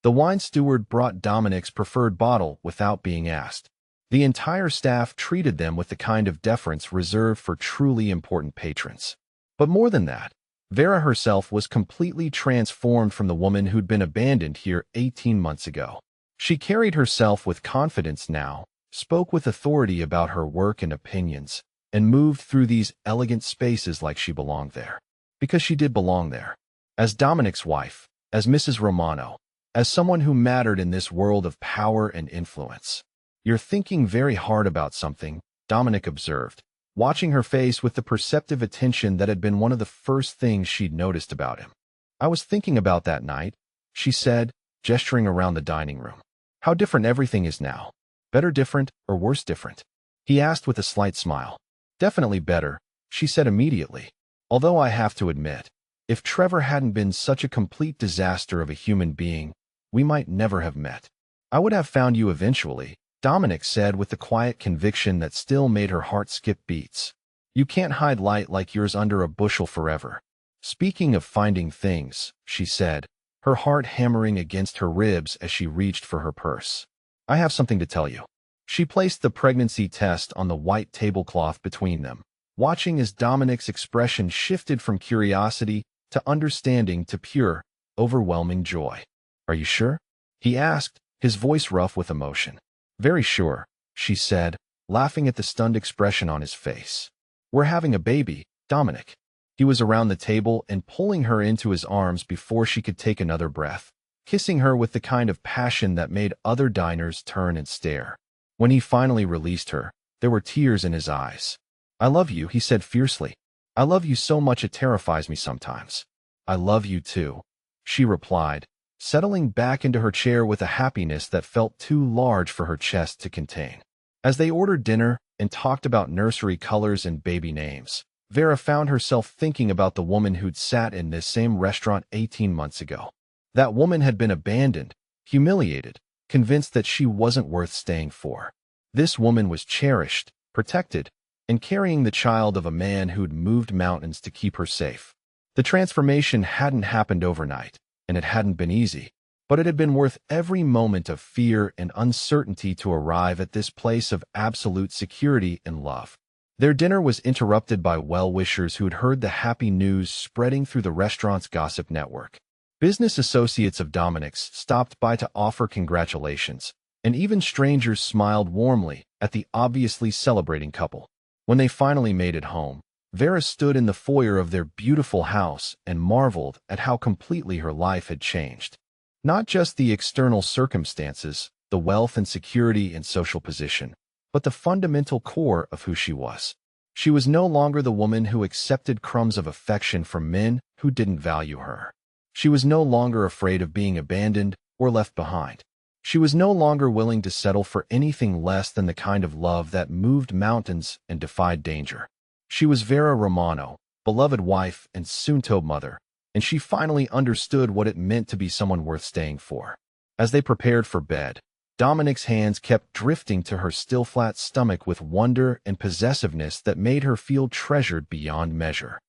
The wine steward brought Dominic's preferred bottle without being asked. The entire staff treated them with the kind of deference reserved for truly important patrons. But more than that, Vera herself was completely transformed from the woman who'd been abandoned here 18 months ago. She carried herself with confidence now, spoke with authority about her work and opinions, and moved through these elegant spaces like she belonged there. Because she did belong there. As Dominic's wife, as Mrs. Romano, as someone who mattered in this world of power and influence. "You're thinking very hard about something," Dominic observed, watching her face with the perceptive attention that had been one of the first things she'd noticed about him. "I was thinking about that night," she said, gesturing around the dining room. "How different everything is now. Better different or worse different?" he asked with a slight smile. "Definitely better," she said immediately. "Although I have to admit, if Trevor hadn't been such a complete disaster of a human being, we might never have met. I would have found you eventually," Dominic said with the quiet conviction that still made her heart skip beats. "You can't hide light like yours under a bushel forever." "Speaking of finding things," she said, her heart hammering against her ribs as she reached for her purse. "I have something to tell you." She placed the pregnancy test on the white tablecloth between them, watching as Dominic's expression shifted from curiosity to understanding to pure, overwhelming joy. "Are you sure?" he asked, his voice rough with emotion. "Very sure," she said, laughing at the stunned expression on his face. "We're having a baby, Dominic." He was around the table and pulling her into his arms before she could take another breath, kissing her with the kind of passion that made other diners turn and stare. When he finally released her, there were tears in his eyes. "I love you," he said fiercely. "I love you so much it terrifies me sometimes." "I love you too," she replied, settling back into her chair with a happiness that felt too large for her chest to contain. As they ordered dinner and talked about nursery colors and baby names, Vera found herself thinking about the woman who'd sat in this same restaurant 18 months ago. That woman had been abandoned, humiliated, convinced that she wasn't worth staying for. This woman was cherished, protected, and carrying the child of a man who'd moved mountains to keep her safe. The transformation hadn't happened overnight, and it hadn't been easy, but it had been worth every moment of fear and uncertainty to arrive at this place of absolute security and love. Their dinner was interrupted by well-wishers who'd heard the happy news spreading through the restaurant's gossip network. Business associates of Dominic's stopped by to offer congratulations, and even strangers smiled warmly at the obviously celebrating couple. When they finally made it home, Vera stood in the foyer of their beautiful house and marveled at how completely her life had changed. Not just the external circumstances, the wealth and security and social position, but the fundamental core of who she was. She was no longer the woman who accepted crumbs of affection from men who didn't value her. She was no longer afraid of being abandoned or left behind. She was no longer willing to settle for anything less than the kind of love that moved mountains and defied danger. She was Vera Romano, beloved wife and soon-to-be mother, and she finally understood what it meant to be someone worth staying for. As they prepared for bed, Dominic's hands kept drifting to her still flat stomach with wonder and possessiveness that made her feel treasured beyond measure.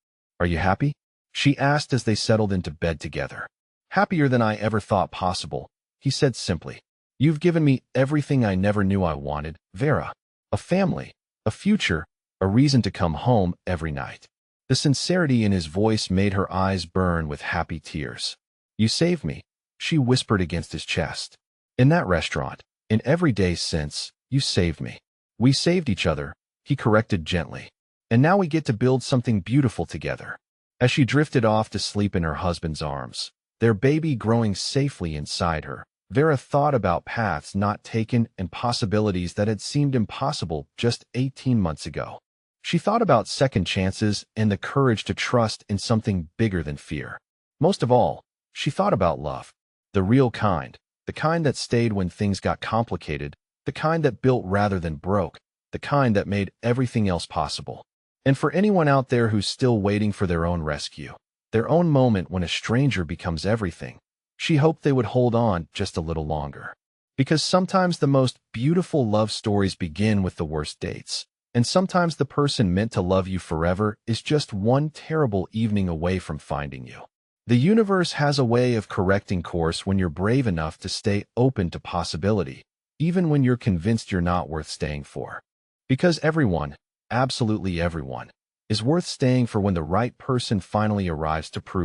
"Are you happy?" she asked as they settled into bed together. "Happier than I ever thought possible," he said simply. "You've given me everything I never knew I wanted, Vera. A family, a future, a reason to come home every night." The sincerity in his voice made her eyes burn with happy tears. "You saved me," she whispered against his chest. "In that restaurant, in every day since, you saved me." "We saved each other," he corrected gently. "And now we get to build something beautiful together." As she drifted off to sleep in her husband's arms, their baby growing safely inside her, Vera thought about paths not taken and possibilities that had seemed impossible just 18 months ago. She thought about second chances and the courage to trust in something bigger than fear. Most of all, she thought about love, the real kind, the kind that stayed when things got complicated, the kind that built rather than broke, the kind that made everything else possible. And for anyone out there who's still waiting for their own rescue, their own moment when a stranger becomes everything, she hoped they would hold on just a little longer. Because sometimes the most beautiful love stories begin with the worst dates. And sometimes the person meant to love you forever is just one terrible evening away from finding you. The universe has a way of correcting course when you're brave enough to stay open to possibility, even when you're convinced you're not worth staying for. Because everyone, absolutely everyone, is worth staying for when the right person finally arrives to prove